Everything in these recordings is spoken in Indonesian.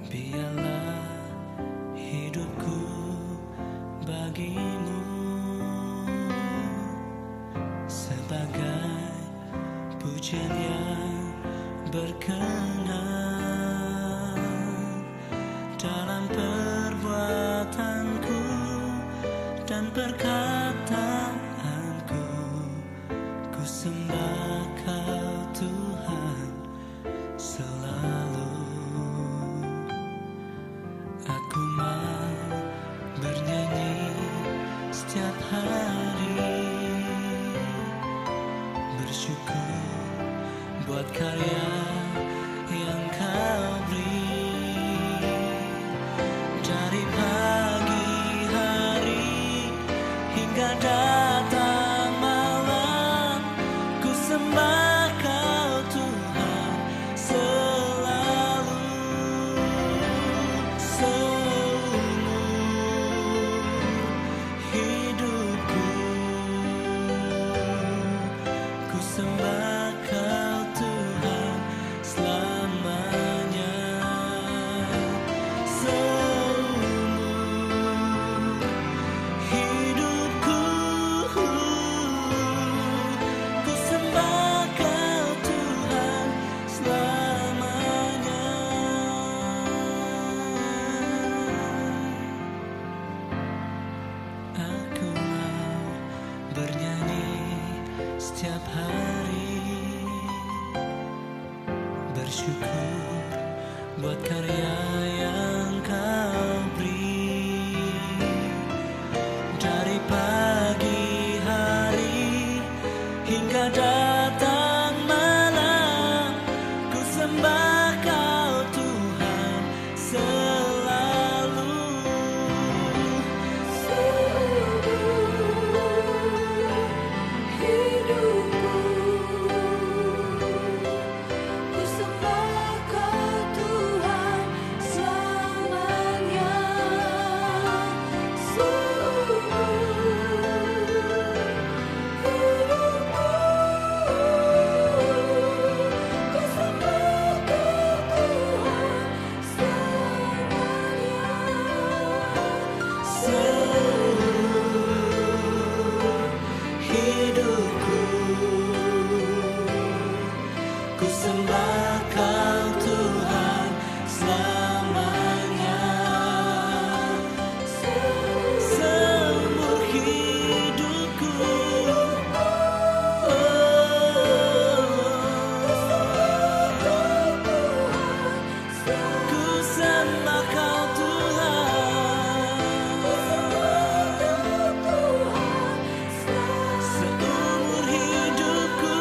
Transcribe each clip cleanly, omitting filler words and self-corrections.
Biarlah hidupku bagimu sebagai pujian yang berkenan. Dalam perbuatanku dan perkataanku, ku sembah Kau Tuhan selalu. Aku mau bernyanyi setiap hari, bersyukur buat karya yang Kau beri. Dari pagi hari hingga datang malam, ku sembah Kau Tuhan selalu. Seumur hidupku, ku sembah Kau Tuhan selamanya. Setiap hari bersyukur buat karya yang Kau beri. Dari pagi hari hingga datang malam, ku sembah Kau Tuhan selalu. Hidupku, ku sembah Kau Tuhan selamanya. Seumur hidupku, ku sembah Kau Tuhan. Seumur hidupku,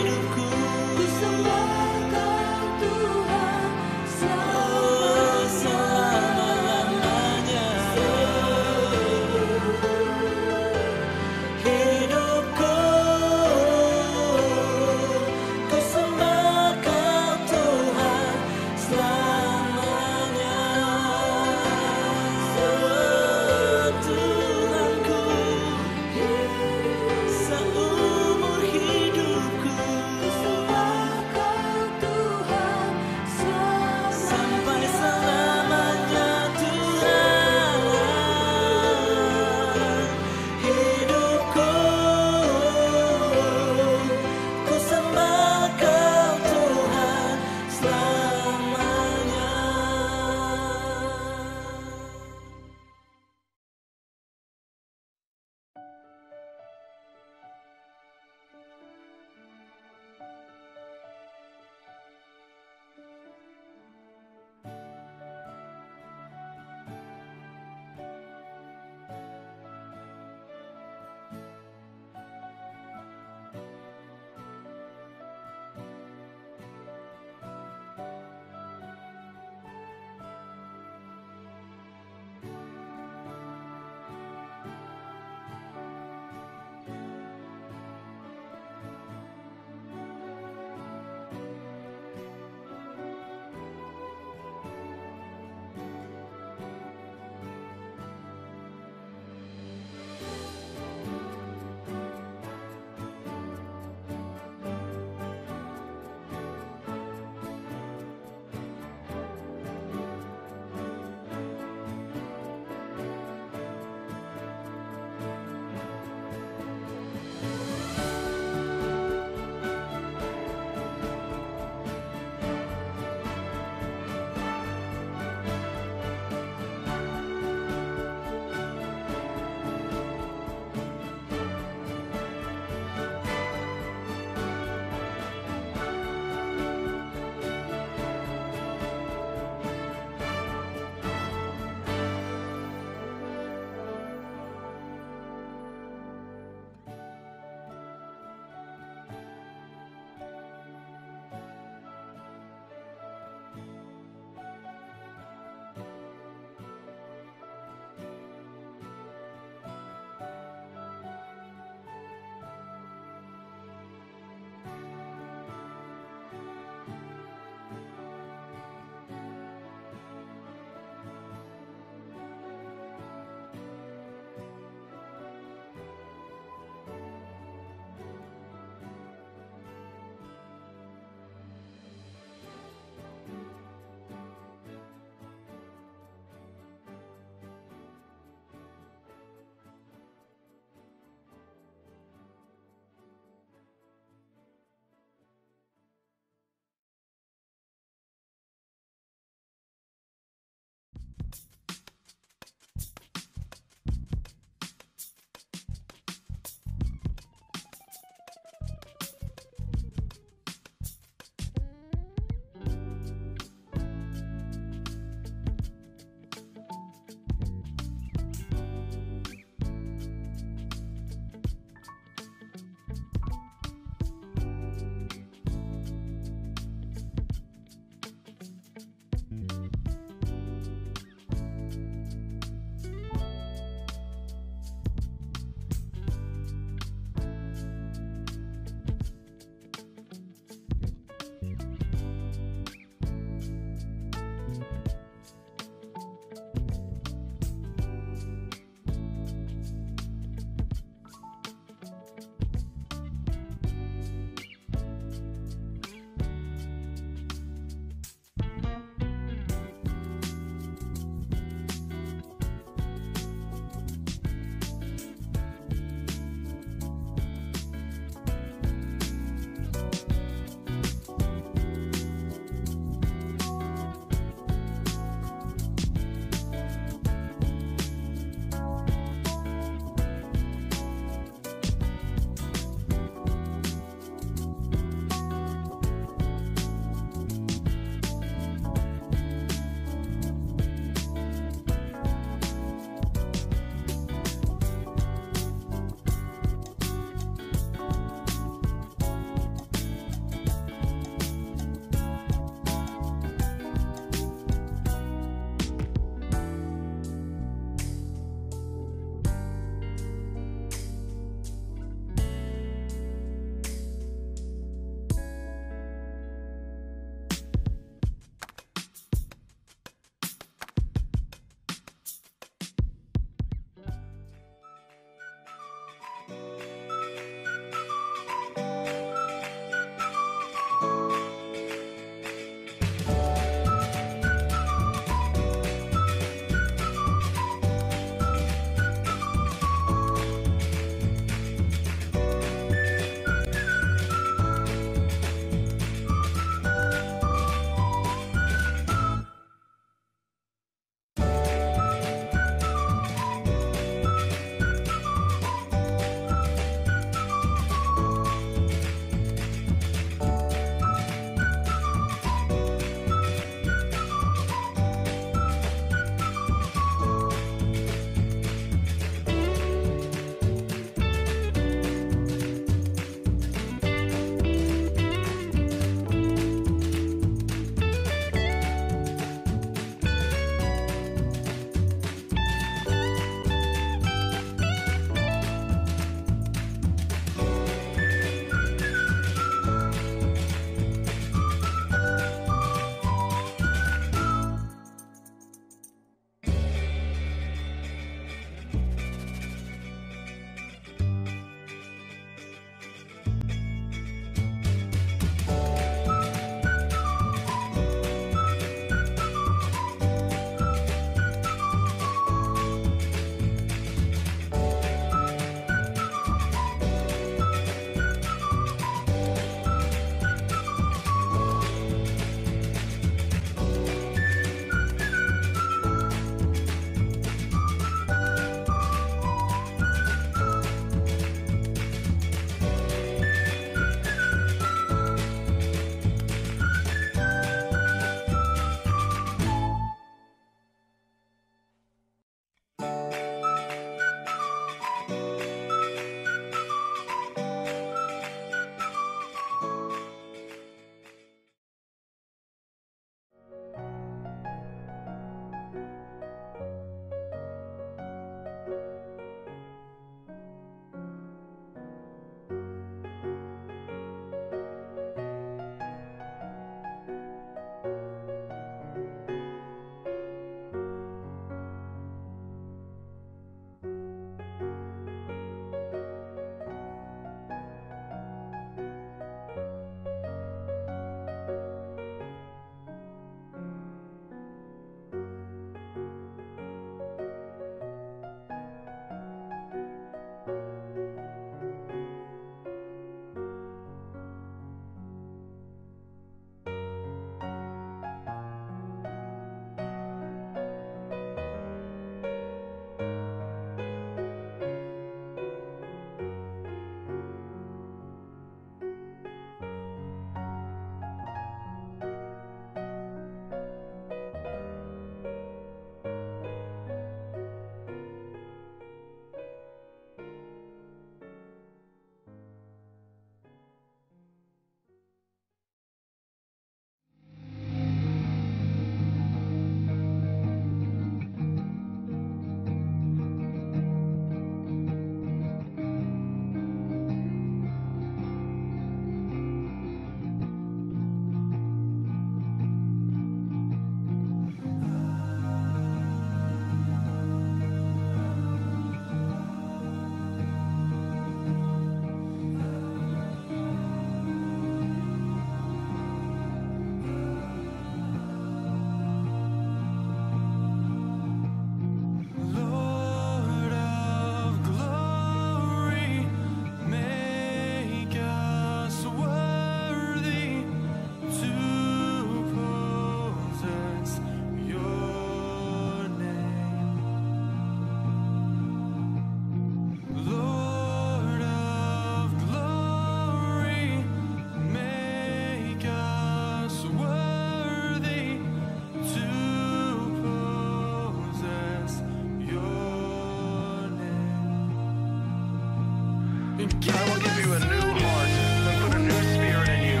I will give you a new heart and put a new spirit in you.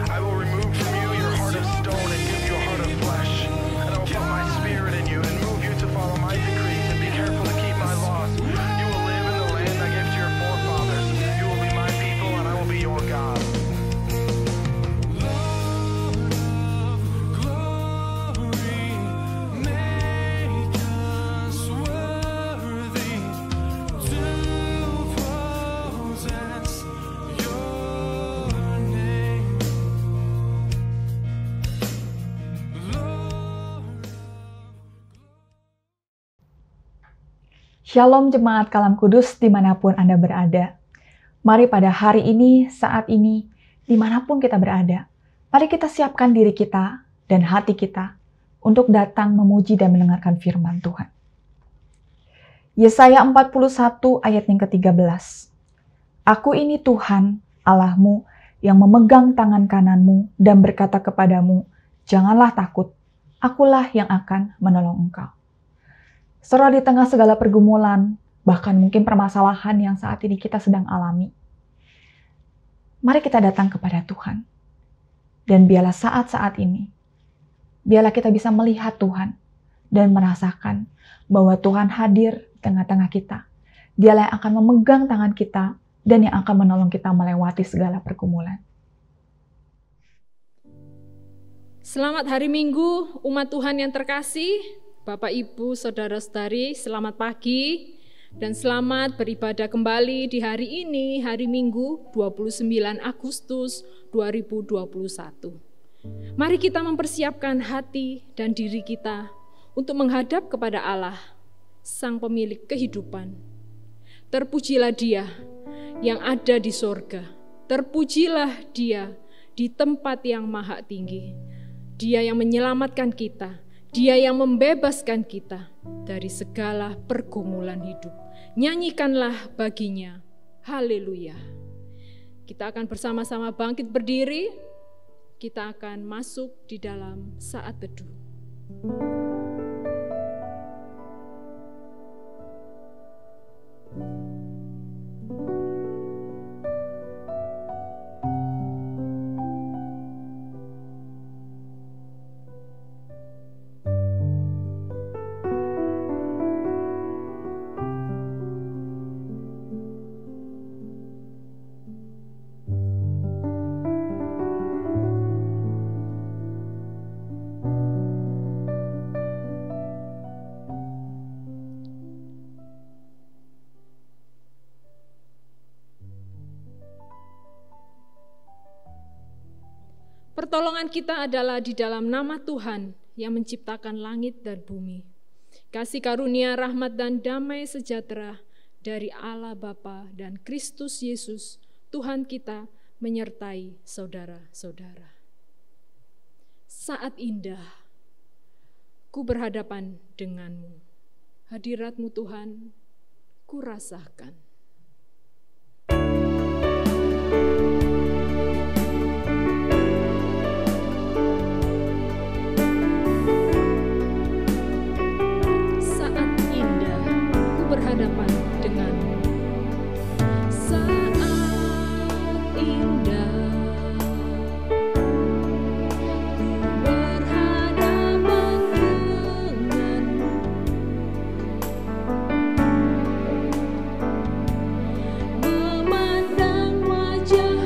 I will remove from you your heart of stone and give you a heart of flesh. And I will put my spirit in you and move you to follow my decrees and be careful to keep my laws. You will live in the land I gave to your forefathers. You will be my people and I will be your God. Shalom Jemaat Kalam Kudus dimanapun Anda berada. Mari pada hari ini, saat ini, dimanapun kita berada, mari kita siapkan diri kita dan hati kita untuk datang memuji dan mendengarkan firman Tuhan. Yesaya 41 ayat yang ke-13. Aku ini Tuhan, Allahmu, yang memegang tangan kananmu dan berkata kepadamu, janganlah takut, akulah yang akan menolong engkau. Saudara, di tengah segala pergumulan, bahkan mungkin permasalahan yang saat ini kita sedang alami, mari kita datang kepada Tuhan. Dan biarlah saat-saat ini, biarlah kita bisa melihat Tuhan dan merasakan bahwa Tuhan hadir di tengah-tengah kita. Dialah yang akan memegang tangan kita dan yang akan menolong kita melewati segala pergumulan. Selamat hari Minggu, umat Tuhan yang terkasih. Bapak, Ibu, Saudara-saudari, selamat pagi dan selamat beribadah kembali di hari ini, hari Minggu 29 Agustus 2021. Mari kita mempersiapkan hati dan diri kita untuk menghadap kepada Allah, Sang Pemilik kehidupan. Terpujilah Dia yang ada di sorga, terpujilah Dia di tempat yang maha tinggi. Dia yang menyelamatkan kita, Dia yang membebaskan kita dari segala pergumulan hidup. Nyanyikanlah baginya, haleluya. Kita akan bersama-sama bangkit berdiri, kita akan masuk di dalam saat teduh. Pertolongan kita adalah di dalam nama Tuhan yang menciptakan langit dan bumi. Kasih karunia, rahmat dan damai sejahtera dari Allah Bapa dan Kristus Yesus, Tuhan kita, menyertai saudara-saudara. Saat indah, ku berhadapan denganmu. Hadirat-Mu Tuhan, ku rasakan. Berhadapan denganmu. Saat indah, berhadapan denganmu. Memandang wajah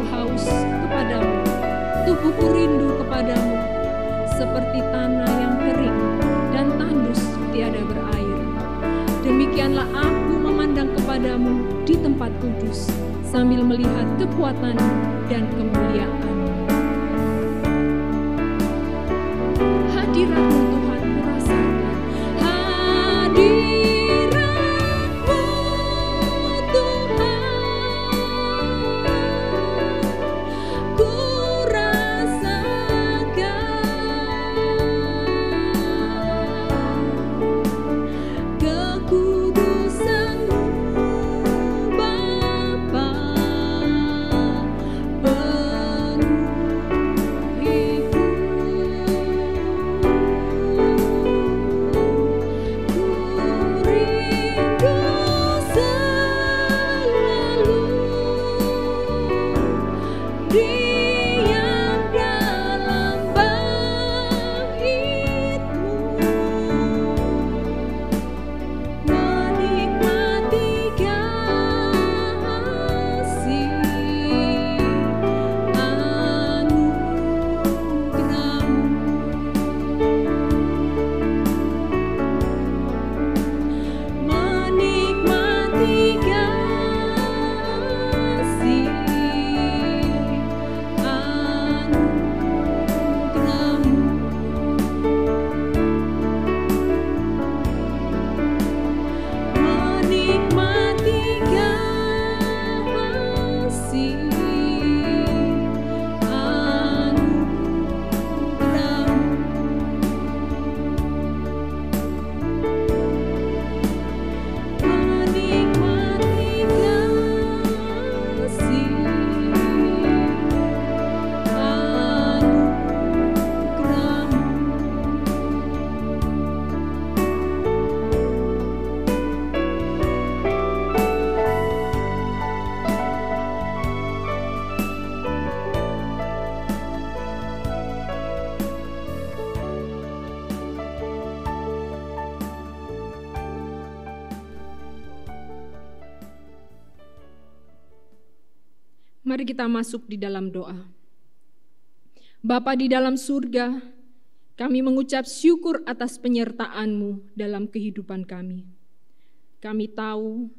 haus kepadamu, tubuhku rindu kepadamu, seperti tanah yang kering dan tandus tiada berair. Demikianlah aku memandang kepadamu di tempat kudus, sambil melihat kekuatanmu dan kemuliaan-Mu. Hadirat-Mu Tuhan kurasakan, hadirat-Mu Tuhan kurasakan, kekudusan-Mu Bapa penuhiku. Ku rindu selalu diam dalam bait-Mu, menikmati kasih anugerah-Mu, menikmati kasih anugerah-Mu, menikmati kasih anugerah-Mu, menikmati kasih Mari kita masuk di dalam doa. Bapa di dalam surga, kami mengucap syukur atas penyertaan-Mu dalam kehidupan kami. Kami tahu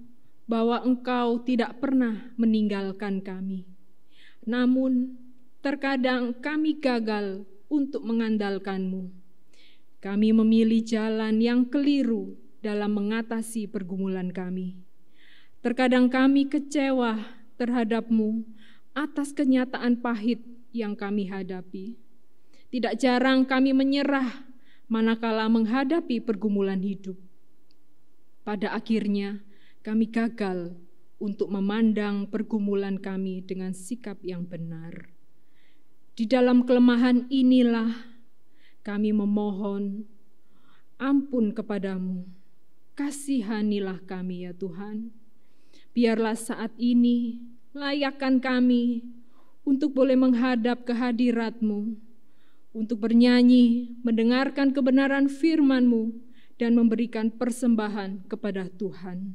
bahwa Engkau tidak pernah meninggalkan kami. Namun, terkadang kami gagal untuk mengandalkan-Mu. Kami memilih jalan yang keliru dalam mengatasi pergumulan kami. Terkadang kami kecewa terhadap-Mu atas kenyataan pahit yang kami hadapi. Tidak jarang kami menyerah manakala menghadapi pergumulan hidup. Pada akhirnya kami gagal untuk memandang pergumulan kami dengan sikap yang benar. Di dalam kelemahan inilah kami memohon ampun kepadamu. Kasihanilah kami ya Tuhan. Biarlah saat ini layakkan kami untuk boleh menghadap kehadirat-Mu, untuk bernyanyi, mendengarkan kebenaran firman-Mu, dan memberikan persembahan kepada Tuhan.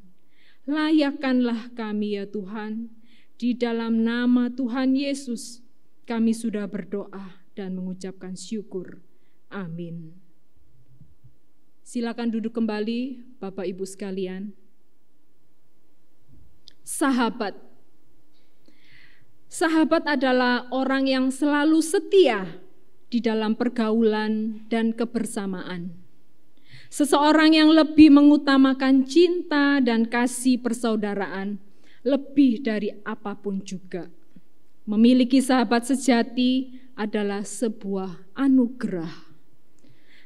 Layakkanlah kami ya Tuhan, di dalam nama Tuhan Yesus kami sudah berdoa dan mengucapkan syukur. Amin. Silakan duduk kembali Bapak Ibu sekalian. Sahabat adalah orang yang selalu setia di dalam pergaulan dan kebersamaan. Seseorang yang lebih mengutamakan cinta dan kasih persaudaraan lebih dari apapun juga. Memiliki sahabat sejati adalah sebuah anugerah.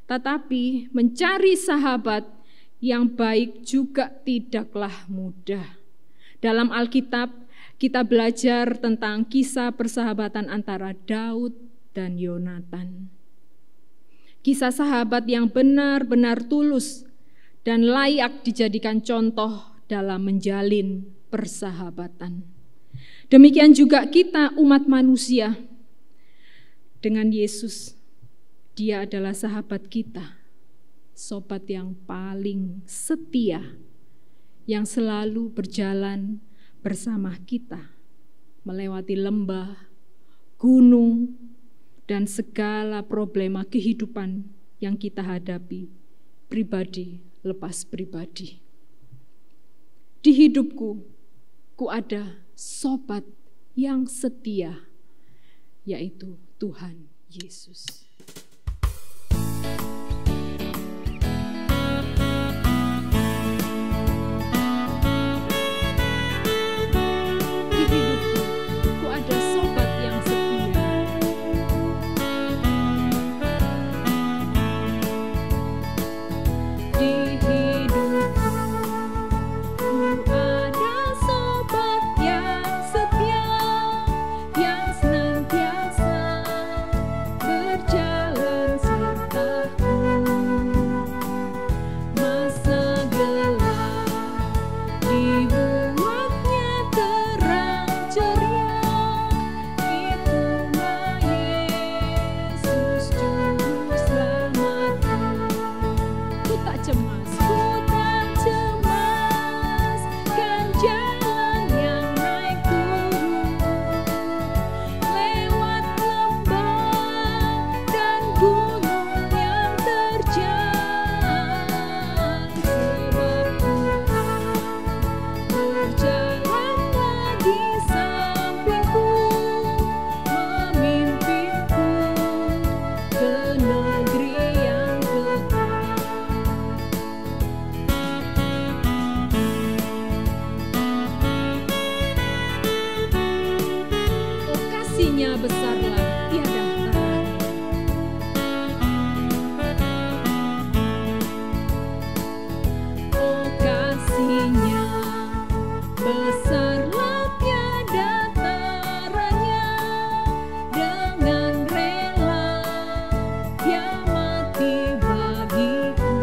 Tetapi mencari sahabat yang baik juga tidaklah mudah. Dalam Alkitab, kita belajar tentang kisah persahabatan antara Daud dan Yonatan. Kisah sahabat yang benar-benar tulus dan layak dijadikan contoh dalam menjalin persahabatan. Demikian juga kita umat manusia dengan Yesus. Dia adalah sahabat kita, sobat yang paling setia, yang selalu berjalan bersama kita melewati lembah, gunung, dan segala problema kehidupan yang kita hadapi, pribadi lepas pribadi. Di hidupku, ku ada sobat yang setia, yaitu Tuhan Yesus. Di hidupku, ku ada sobat yang setia. Di hidupku, ku ada sobat yang setia, yang senantiasa berjalan sertaku. Masa gelap dibuatnya terang ceria, itulah Yesus juru selamatku. Ku tak cemas, kan jalan yang naik turun, lewat lembah dan gunung yang terjal. Sebab Tuhan berjalanlah di sampingku, memimpinku ke negeri yang kekal. Oh, kasih-Nya besarlah tiada taranya. Oh, kasih-Nya besarlah tiada taranya. Dengan rela Dia mati bagiku.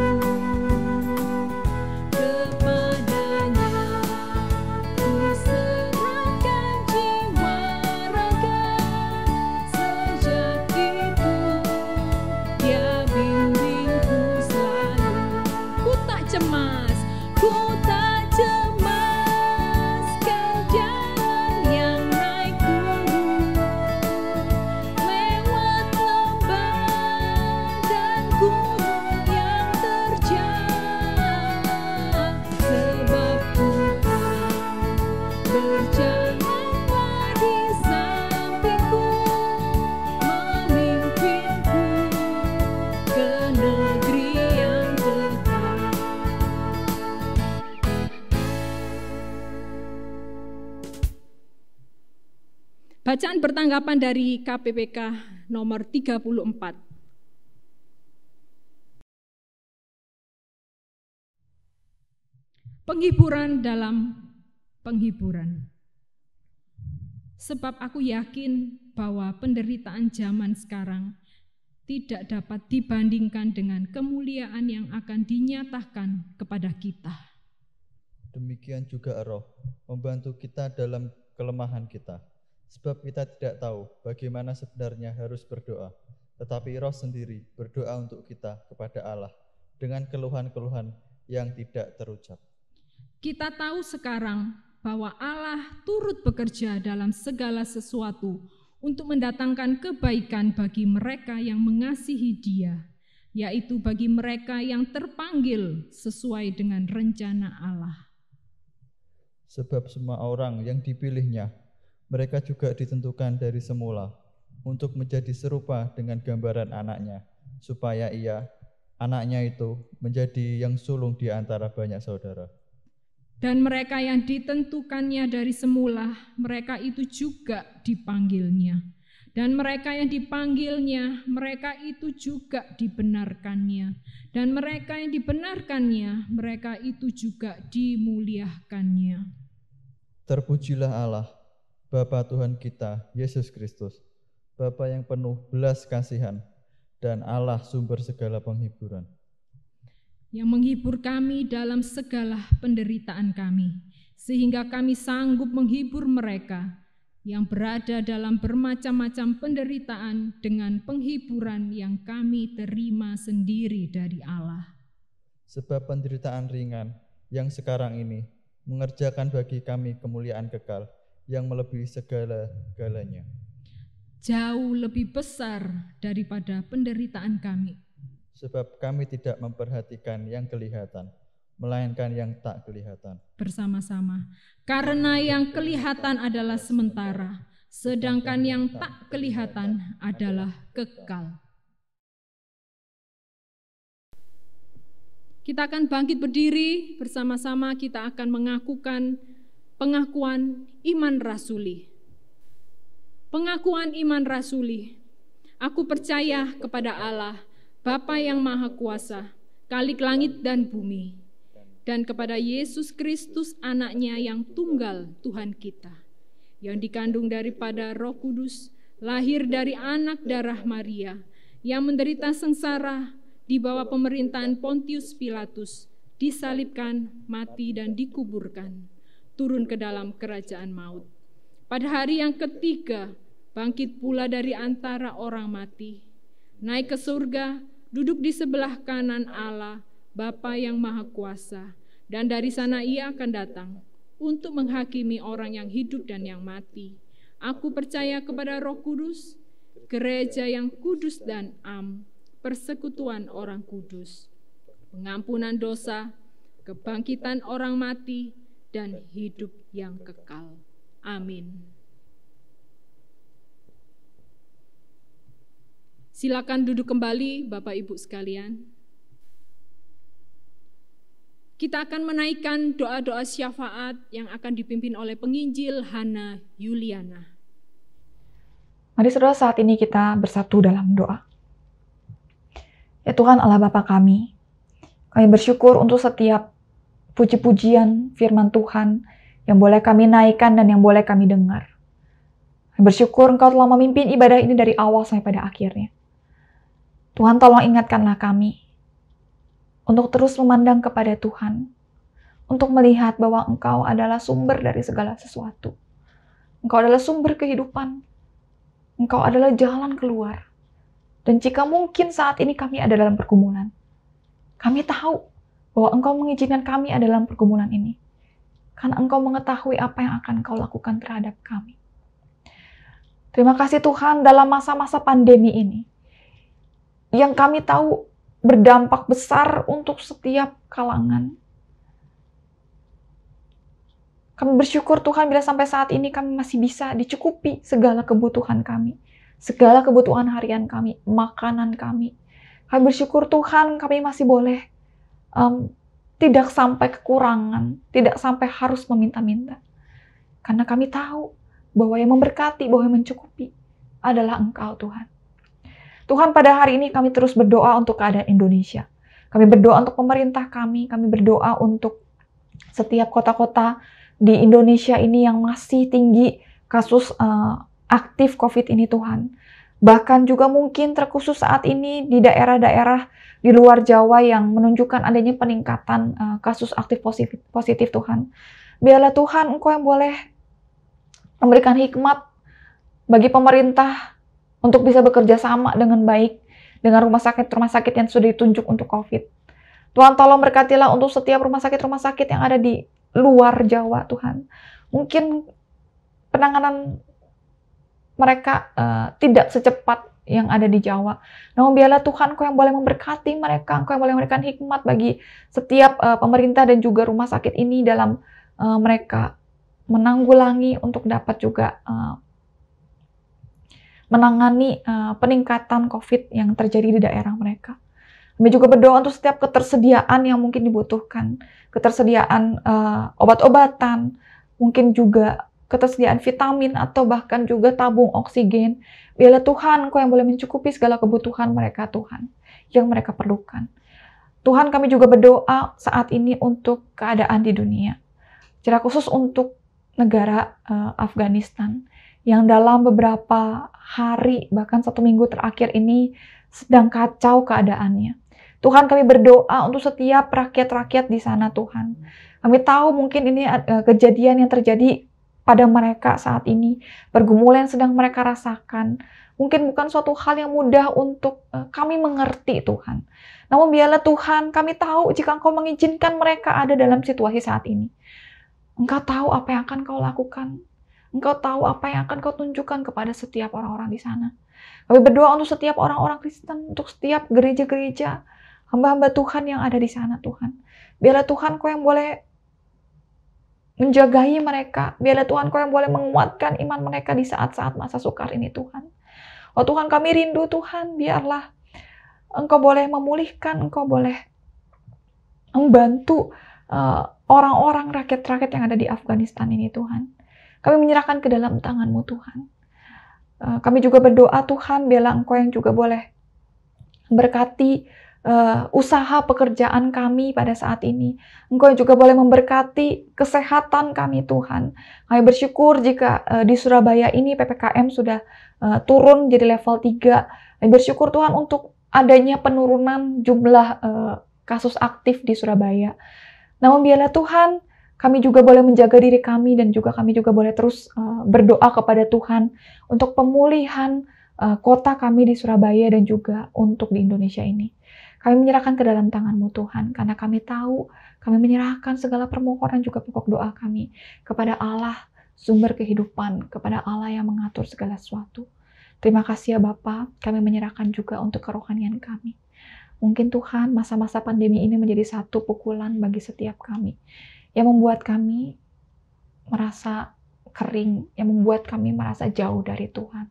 Kepadanya ku serahkan jiwa raga. Sejak itu Dia bimbingku selalu. Ku tak cemas, kan jalan yang naik turun, lewat lembah dan gunung yang terjal. Sebab Tuhan berjalanlah di sampingku, memimpinku ke negeri yang kekal. Bacaan pertanggapan dari KPPK nomor 34. Penghiburan dalam penghiburan. Sebab aku yakin bahwa penderitaan zaman sekarang tidak dapat dibandingkan dengan kemuliaan yang akan dinyatakan kepada kita. Demikian juga Roh membantu kita dalam kelemahan kita. Sebab kita tidak tahu bagaimana sebenarnya harus berdoa, tetapi Roh sendiri berdoa untuk kita kepada Allah dengan keluhan-keluhan yang tidak terucap. Kita tahu sekarang bahwa Allah turut bekerja dalam segala sesuatu untuk mendatangkan kebaikan bagi mereka yang mengasihi Dia, yaitu bagi mereka yang terpanggil sesuai dengan rencana Allah. Sebab semua orang yang dipilih-Nya, mereka juga ditentukan dari semula untuk menjadi serupa dengan gambaran anaknya, supaya anaknya itu, menjadi yang sulung di antara banyak saudara. Dan mereka yang ditentukannya dari semula, mereka itu juga dipanggilnya. Dan mereka yang dipanggilnya, mereka itu juga dibenarkannya. Dan mereka yang dibenarkannya, mereka itu juga dimuliakannya. Terpujilah Allah, Bapa Tuhan kita, Yesus Kristus, Bapa yang penuh belas kasihan, dan Allah sumber segala penghiburan. Yang menghibur kami dalam segala penderitaan kami, sehingga kami sanggup menghibur mereka yang berada dalam bermacam-macam penderitaan dengan penghiburan yang kami terima sendiri dari Allah. Sebab penderitaan ringan yang sekarang ini mengerjakan bagi kami kemuliaan kekal yang melebihi segala-galanya. Jauh lebih besar daripada penderitaan kami. Sebab kami tidak memperhatikan yang kelihatan, melainkan yang tak kelihatan. Bersama-sama. Karena yang kelihatan adalah sementara, sedangkan yang tak kelihatan adalah kekal. Kita akan bangkit berdiri bersama-sama, kita akan mengakukan pengakuan iman rasuli. Pengakuan iman rasuli. Aku percaya kepada Allah, Bapa yang Maha Kuasa, Khalik langit dan bumi, dan kepada Yesus Kristus anaknya yang tunggal Tuhan kita, yang dikandung daripada Roh Kudus, lahir dari anak darah Maria, yang menderita sengsara di bawah pemerintahan Pontius Pilatus, disalibkan, mati dan dikuburkan, turun ke dalam kerajaan maut. Pada hari yang ketiga, bangkit pula dari antara orang mati, naik ke surga, duduk di sebelah kanan Allah, Bapa yang Maha Kuasa, dan dari sana ia akan datang untuk menghakimi orang yang hidup dan yang mati. Aku percaya kepada Roh Kudus, gereja yang kudus dan am, persekutuan orang kudus, pengampunan dosa, kebangkitan orang mati, dan hidup yang kekal. Amin. Silakan duduk kembali, Bapak Ibu sekalian. Kita akan menaikkan doa-doa syafaat yang akan dipimpin oleh penginjil Hana Yuliana. Mari saudara, saat ini kita bersatu dalam doa. Ya Tuhan Allah Bapa kami bersyukur untuk setiap puji-pujian firman Tuhan yang boleh kami naikkan dan yang boleh kami dengar. Bersyukur Engkau telah memimpin ibadah ini dari awal sampai pada akhirnya. Tuhan, tolong ingatkanlah kami untuk terus memandang kepada Tuhan, untuk melihat bahwa Engkau adalah sumber dari segala sesuatu. Engkau adalah sumber kehidupan. Engkau adalah jalan keluar. Dan jika mungkin saat ini kami ada dalam pergumulan, kami tahu bahwa Engkau mengizinkan kami ada dalam pergumulan ini. Karena Engkau mengetahui apa yang akan Engkau lakukan terhadap kami. Terima kasih Tuhan, dalam masa-masa pandemi ini, yang kami tahu berdampak besar untuk setiap kalangan. Kami bersyukur Tuhan bila sampai saat ini kami masih bisa dicukupi segala kebutuhan kami. Segala kebutuhan harian kami, makanan kami. Kami bersyukur Tuhan kami masih boleh tidak sampai kekurangan, tidak sampai harus meminta-minta. Karena kami tahu bahwa yang memberkati, bahwa yang mencukupi adalah Engkau Tuhan. Tuhan, pada hari ini kami terus berdoa untuk keadaan Indonesia. Kami berdoa untuk pemerintah kami berdoa untuk setiap kota-kota di Indonesia ini yang masih tinggi kasus aktif COVID ini Tuhan. Bahkan juga mungkin terkhusus saat ini di daerah-daerah di luar Jawa yang menunjukkan adanya peningkatan kasus aktif positif Tuhan. Biarlah Tuhan Engkau yang boleh memberikan hikmat bagi pemerintah untuk bisa bekerja sama dengan baik dengan rumah sakit yang sudah ditunjuk untuk COVID. Tuhan tolong berkatilah untuk setiap rumah sakit yang ada di luar Jawa Tuhan. Mungkin penanganan mereka tidak secepat yang ada di Jawa. Namun biarlah Tuhan Engkau yang boleh memberkati mereka, Engkau yang boleh memberikan hikmat bagi setiap pemerintah dan juga rumah sakit ini dalam mereka menanggulangi untuk dapat juga menangani peningkatan COVID yang terjadi di daerah mereka. Kami juga berdoa untuk setiap ketersediaan yang mungkin dibutuhkan, ketersediaan obat-obatan, mungkin juga ketersediaan vitamin atau bahkan juga tabung oksigen. Biarlah Tuhan Engkau yang boleh mencukupi segala kebutuhan mereka Tuhan, yang mereka perlukan. Tuhan, kami juga berdoa saat ini untuk keadaan di dunia. Secara khusus untuk negara Afghanistan, yang dalam beberapa hari, bahkan 1 minggu terakhir ini sedang kacau keadaannya. Tuhan, kami berdoa untuk setiap rakyat-rakyat di sana Tuhan. Kami tahu mungkin ini kejadian yang terjadi pada mereka saat ini, pergumulan yang sedang mereka rasakan. Mungkin bukan suatu hal yang mudah untuk kami mengerti Tuhan. Namun biarlah Tuhan, kami tahu jika Engkau mengizinkan mereka ada dalam situasi saat ini. Engkau tahu apa yang akan Kau lakukan. Engkau tahu apa yang akan Kau tunjukkan kepada setiap orang-orang di sana. Kami berdoa untuk setiap orang-orang Kristen, untuk setiap gereja-gereja, hamba-hamba Tuhan yang ada di sana, Tuhan. Biarlah Tuhan Kau yang boleh menjagai mereka. Biarlah Tuhan Kau yang boleh menguatkan iman mereka di saat-saat masa sukar ini, Tuhan. Oh Tuhan, kami rindu, Tuhan, biarlah Engkau boleh memulihkan, Engkau boleh membantu orang-orang, rakyat-rakyat yang ada di Afghanistan ini, Tuhan. Kami menyerahkan ke dalam tangan-Mu, Tuhan. Kami juga berdoa, Tuhan, biarlah Engkau yang juga boleh berkati usaha pekerjaan kami pada saat ini. Engkau juga boleh memberkati kesehatan kami, Tuhan. Kami bersyukur jika di Surabaya ini PPKM sudah turun jadi level 3. Kami bersyukur, Tuhan, untuk adanya penurunan jumlah kasus aktif di Surabaya. Namun biarlah Tuhan, kami juga boleh menjaga diri kami dan juga kami juga boleh terus berdoa kepada Tuhan untuk pemulihan kota kami di Surabaya dan juga untuk di Indonesia ini. Kami menyerahkan ke dalam tangan-Mu, Tuhan, karena kami tahu kami menyerahkan segala permohonan juga pokok doa kami kepada Allah, sumber kehidupan, kepada Allah yang mengatur segala sesuatu. Terima kasih ya Bapa, kami menyerahkan juga untuk kerohanian kami. Mungkin Tuhan, masa-masa pandemi ini menjadi satu pukulan bagi setiap kami, yang membuat kami merasa kering, yang membuat kami merasa jauh dari Tuhan.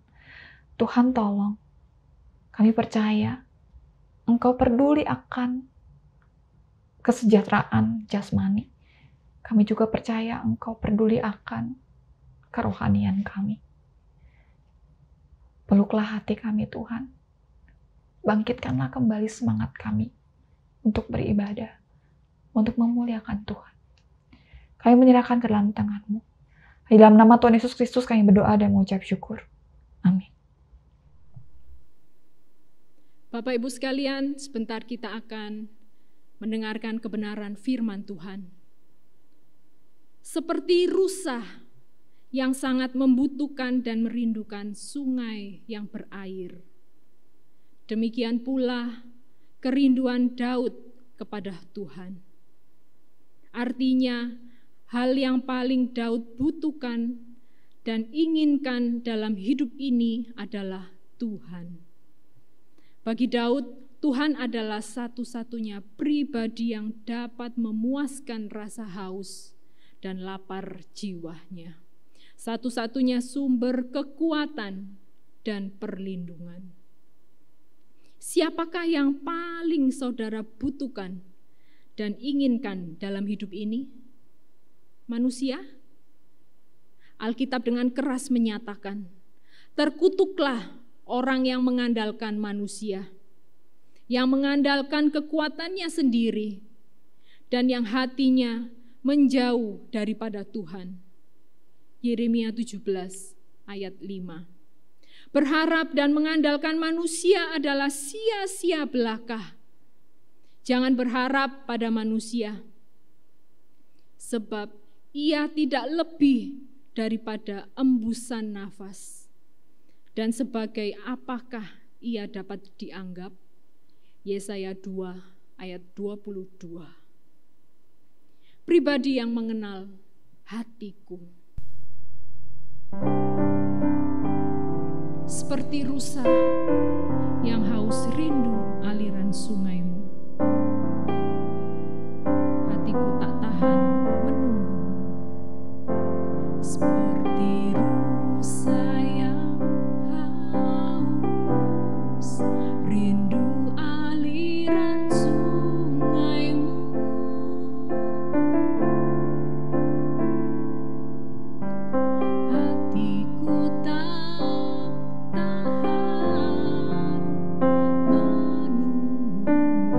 Tuhan tolong, kami percaya Engkau peduli akan kesejahteraan jasmani. Kami juga percaya Engkau peduli akan kerohanian kami. Peluklah hati kami, Tuhan. Bangkitkanlah kembali semangat kami untuk beribadah, untuk memuliakan Tuhan. Kami menyerahkan ke dalam tangan-Mu. Di dalam nama Tuhan Yesus Kristus kami berdoa dan mengucap syukur. Amin. Bapak Ibu sekalian, sebentar kita akan mendengarkan kebenaran firman Tuhan. Seperti rusa yang sangat membutuhkan dan merindukan sungai yang berair, demikian pula kerinduan Daud kepada Tuhan. Artinya, hal yang paling Daud butuhkan dan inginkan dalam hidup ini adalah Tuhan. Bagi Daud, Tuhan adalah satu-satunya pribadi yang dapat memuaskan rasa haus dan lapar jiwanya. Satu-satunya sumber kekuatan dan perlindungan. Siapakah yang paling saudara butuhkan dan inginkan dalam hidup ini? Manusia? Alkitab dengan keras menyatakan, terkutuklah orang yang mengandalkan manusia, yang mengandalkan kekuatannya sendiri, dan yang hatinya menjauh daripada Tuhan. Yeremia 17 ayat 5. Berharap dan mengandalkan manusia adalah sia-sia belaka. Jangan berharap pada manusia, sebab ia tidak lebih daripada embusan nafas. Dan sebagai apakah ia dapat dianggap? Yesaya 2 ayat 22. Pribadi yang mengenal hatiku. Seperti rusa yang haus rindu aliran sungaimu. Hatiku tak tahan menunggu. Seperti rusa yang haus rindu aliran sungaimu. Hatiku tak tahan menunggu.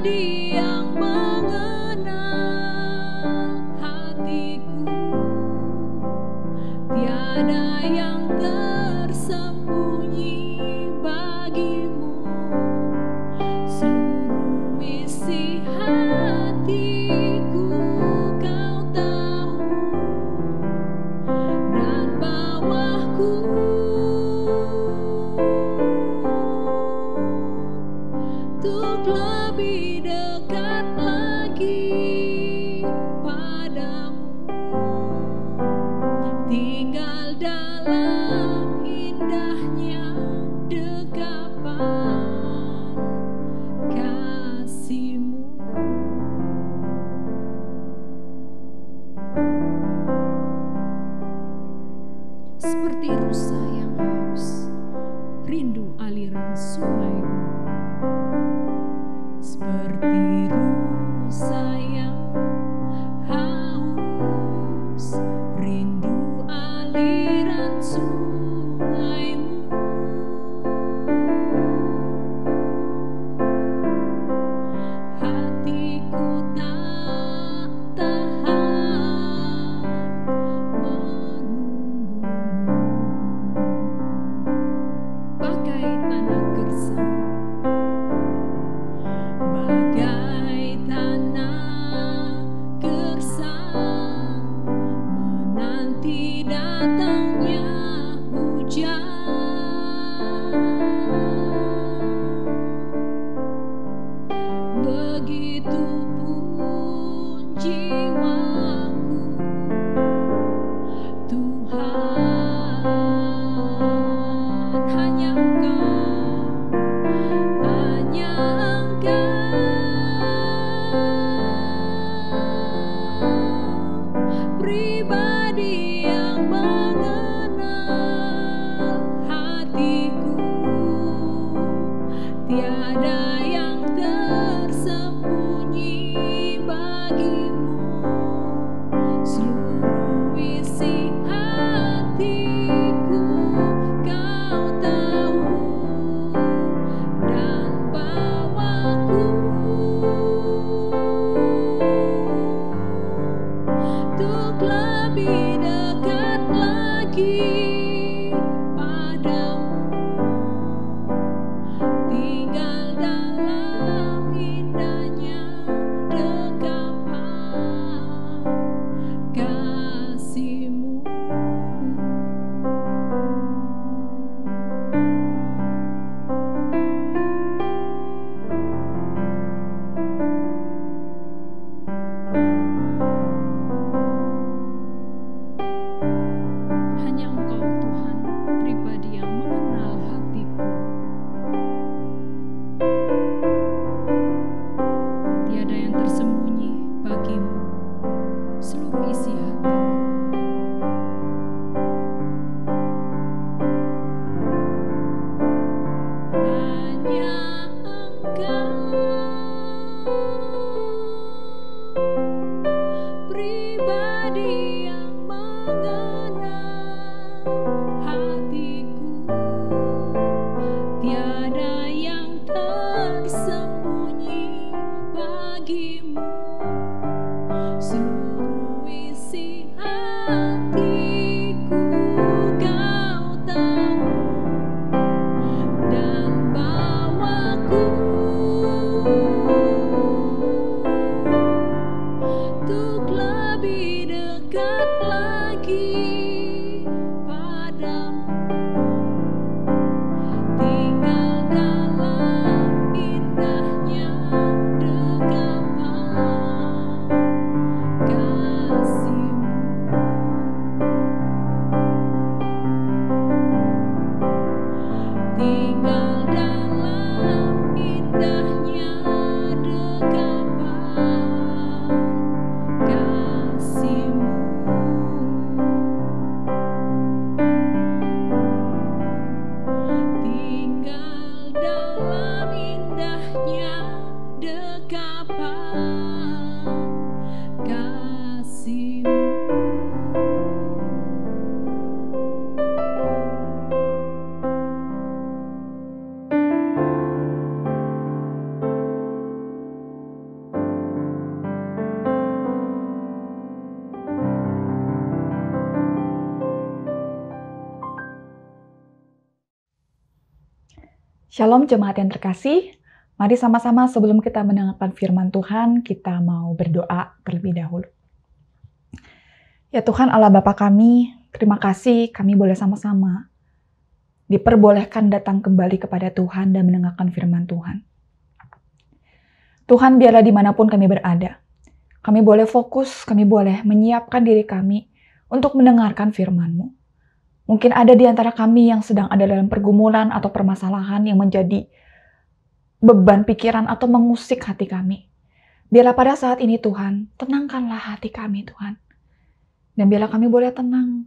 yang mengenal hatiku, tiada yang tersembunyi bagimu. Seluruh isi hatiku kau tahu, dan bawahku untuk lebih dekat lagi padamu, tinggal dalam indahnya dekapan kasih-Mu. Seperti rusa yang haus, rindu aliran sungai-Mu. Seperti rusa yang haus, rindu aliran sungai-Mu. Hatiku tak tahan menunggu-Mu. Bagai tanah gersang, bagai tanah gersang, menanti datangnya hujan. Begitupun jiwaku, Tuhan, hanya Engkau, hanya pribadi yang mengenal hatiku, tiada yang tersembunyi bagimu. Seluruh isi hatiku kau tahu, dan bawaku untuk lebih dekat lagi padamu, tinggal dalam indahnya dekapan kasih-Mu. Hanya Engkau Tuhan, pribadi yang mengenal hatiku. Tiada yang tersembunyi bagimu, seluruh isi hatiku. Hanya Engkau, pribadi yang mengenal hatiku, tiada yang tersembunyi bagimu. Seluruh isi hatiku kau tahu, dan bawaku untuk lebih dekat lagi padamu, tinggal dalam indah Shalom jemaat yang terkasih, mari sama-sama sebelum kita mendengarkan firman Tuhan, kita mau berdoa terlebih dahulu. Ya Tuhan Allah Bapa kami, terima kasih kami boleh sama-sama diperbolehkan datang kembali kepada Tuhan dan mendengarkan firman Tuhan. Tuhan biarlah dimanapun kami berada, kami boleh fokus, kami boleh menyiapkan diri kami untuk mendengarkan firman-Mu. Mungkin ada di antara kami yang sedang ada dalam pergumulan atau permasalahan yang menjadi beban pikiran atau mengusik hati kami. Biarlah pada saat ini Tuhan, tenangkanlah hati kami Tuhan. Dan biarlah kami boleh tenang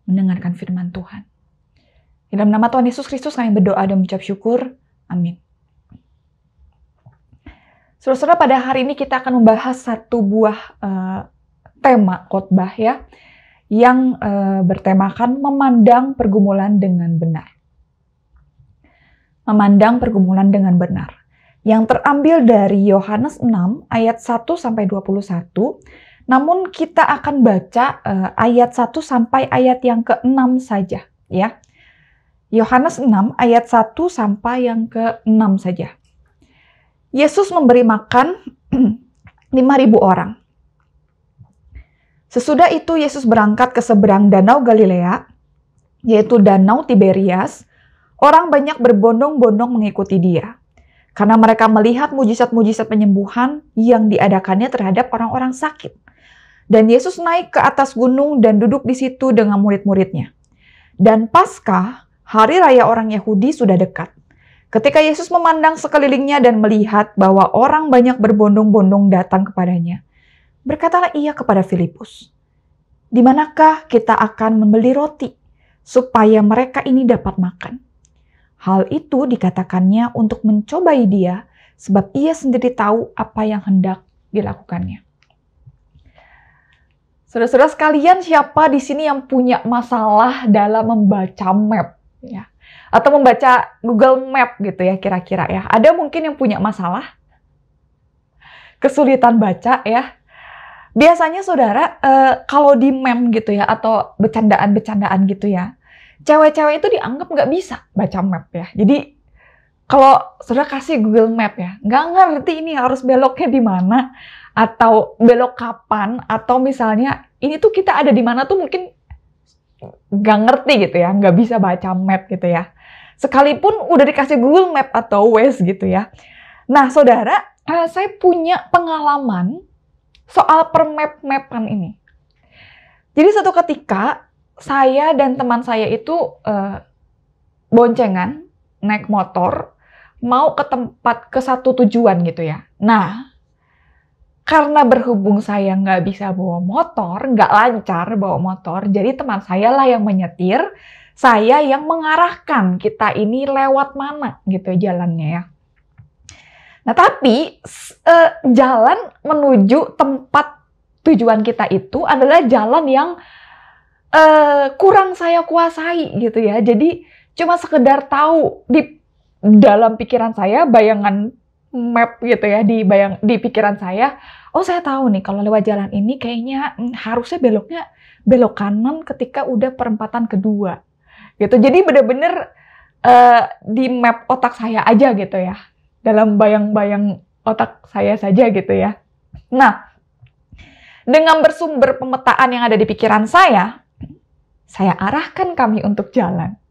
mendengarkan firman Tuhan. Di dalam nama Tuhan Yesus Kristus kami berdoa dan mengucap syukur. Amin. Saudara-saudara, pada hari ini kita akan membahas satu buah tema khotbah ya, yang bertemakan memandang pergumulan dengan benar. Memandang pergumulan dengan benar. Yang terambil dari Yohanes 6 ayat 1-21. Namun kita akan baca ayat 1 sampai ayat yang ke-6 saja ya. Yohanes 6 ayat 1 sampai yang ke-6 saja. Yesus memberi makan 5.000 orang. Sesudah itu Yesus berangkat ke seberang danau Galilea, yaitu danau Tiberias. Orang banyak berbondong-bondong mengikuti dia, karena mereka melihat mujizat-mujizat penyembuhan yang diadakannya terhadap orang-orang sakit. Dan Yesus naik ke atas gunung dan duduk di situ dengan murid-muridnya. Dan Paskah, hari raya orang Yahudi, sudah dekat. Ketika Yesus memandang sekelilingnya dan melihat bahwa orang banyak berbondong-bondong datang kepadanya, berkatalah ia kepada Filipus, "Di manakah kita akan membeli roti supaya mereka ini dapat makan?" Hal itu dikatakannya untuk mencobai dia, sebab ia sendiri tahu apa yang hendak dilakukannya. Saudara-saudara sekalian, siapa di sini yang punya masalah dalam membaca map ya? Atau membaca Google Map gitu ya kira-kira ya? Ada mungkin yang punya masalah? Kesulitan baca ya? Biasanya saudara, kalau di meme gitu ya, atau bercandaan-bercandaan gitu ya, cewek-cewek itu dianggap nggak bisa baca map ya. Jadi, kalau saudara kasih Google Map ya, nggak ngerti ini harus beloknya di mana, atau belok kapan, atau misalnya ini tuh kita ada di mana tuh mungkin nggak ngerti gitu ya, nggak bisa baca map gitu ya. Sekalipun udah dikasih Google Map atau Waze gitu ya. Nah saudara, saya punya pengalaman soal permap-mapan ini. Jadi suatu ketika saya dan teman saya itu boncengan naik motor mau ke satu tujuan gitu ya. Nah, karena berhubung saya nggak bisa bawa motor, nggak lancar bawa motor, jadi teman saya lah yang menyetir, saya yang mengarahkan kita ini lewat mana gitu jalannya ya. Nah, tapi jalan menuju tempat tujuan kita itu adalah jalan yang kurang saya kuasai gitu ya. Jadi cuma sekedar tahu di dalam pikiran saya, bayangan map gitu ya, di pikiran saya, oh saya tahu nih kalau lewat jalan ini kayaknya harusnya beloknya belok kanan ketika udah perempatan kedua gitu. Jadi bener-bener di map otak saya aja gitu ya. Dalam bayang-bayang otak saya saja gitu ya. Nah, dengan bersumber pemetaan yang ada di pikiran saya arahkan kami untuk jalan.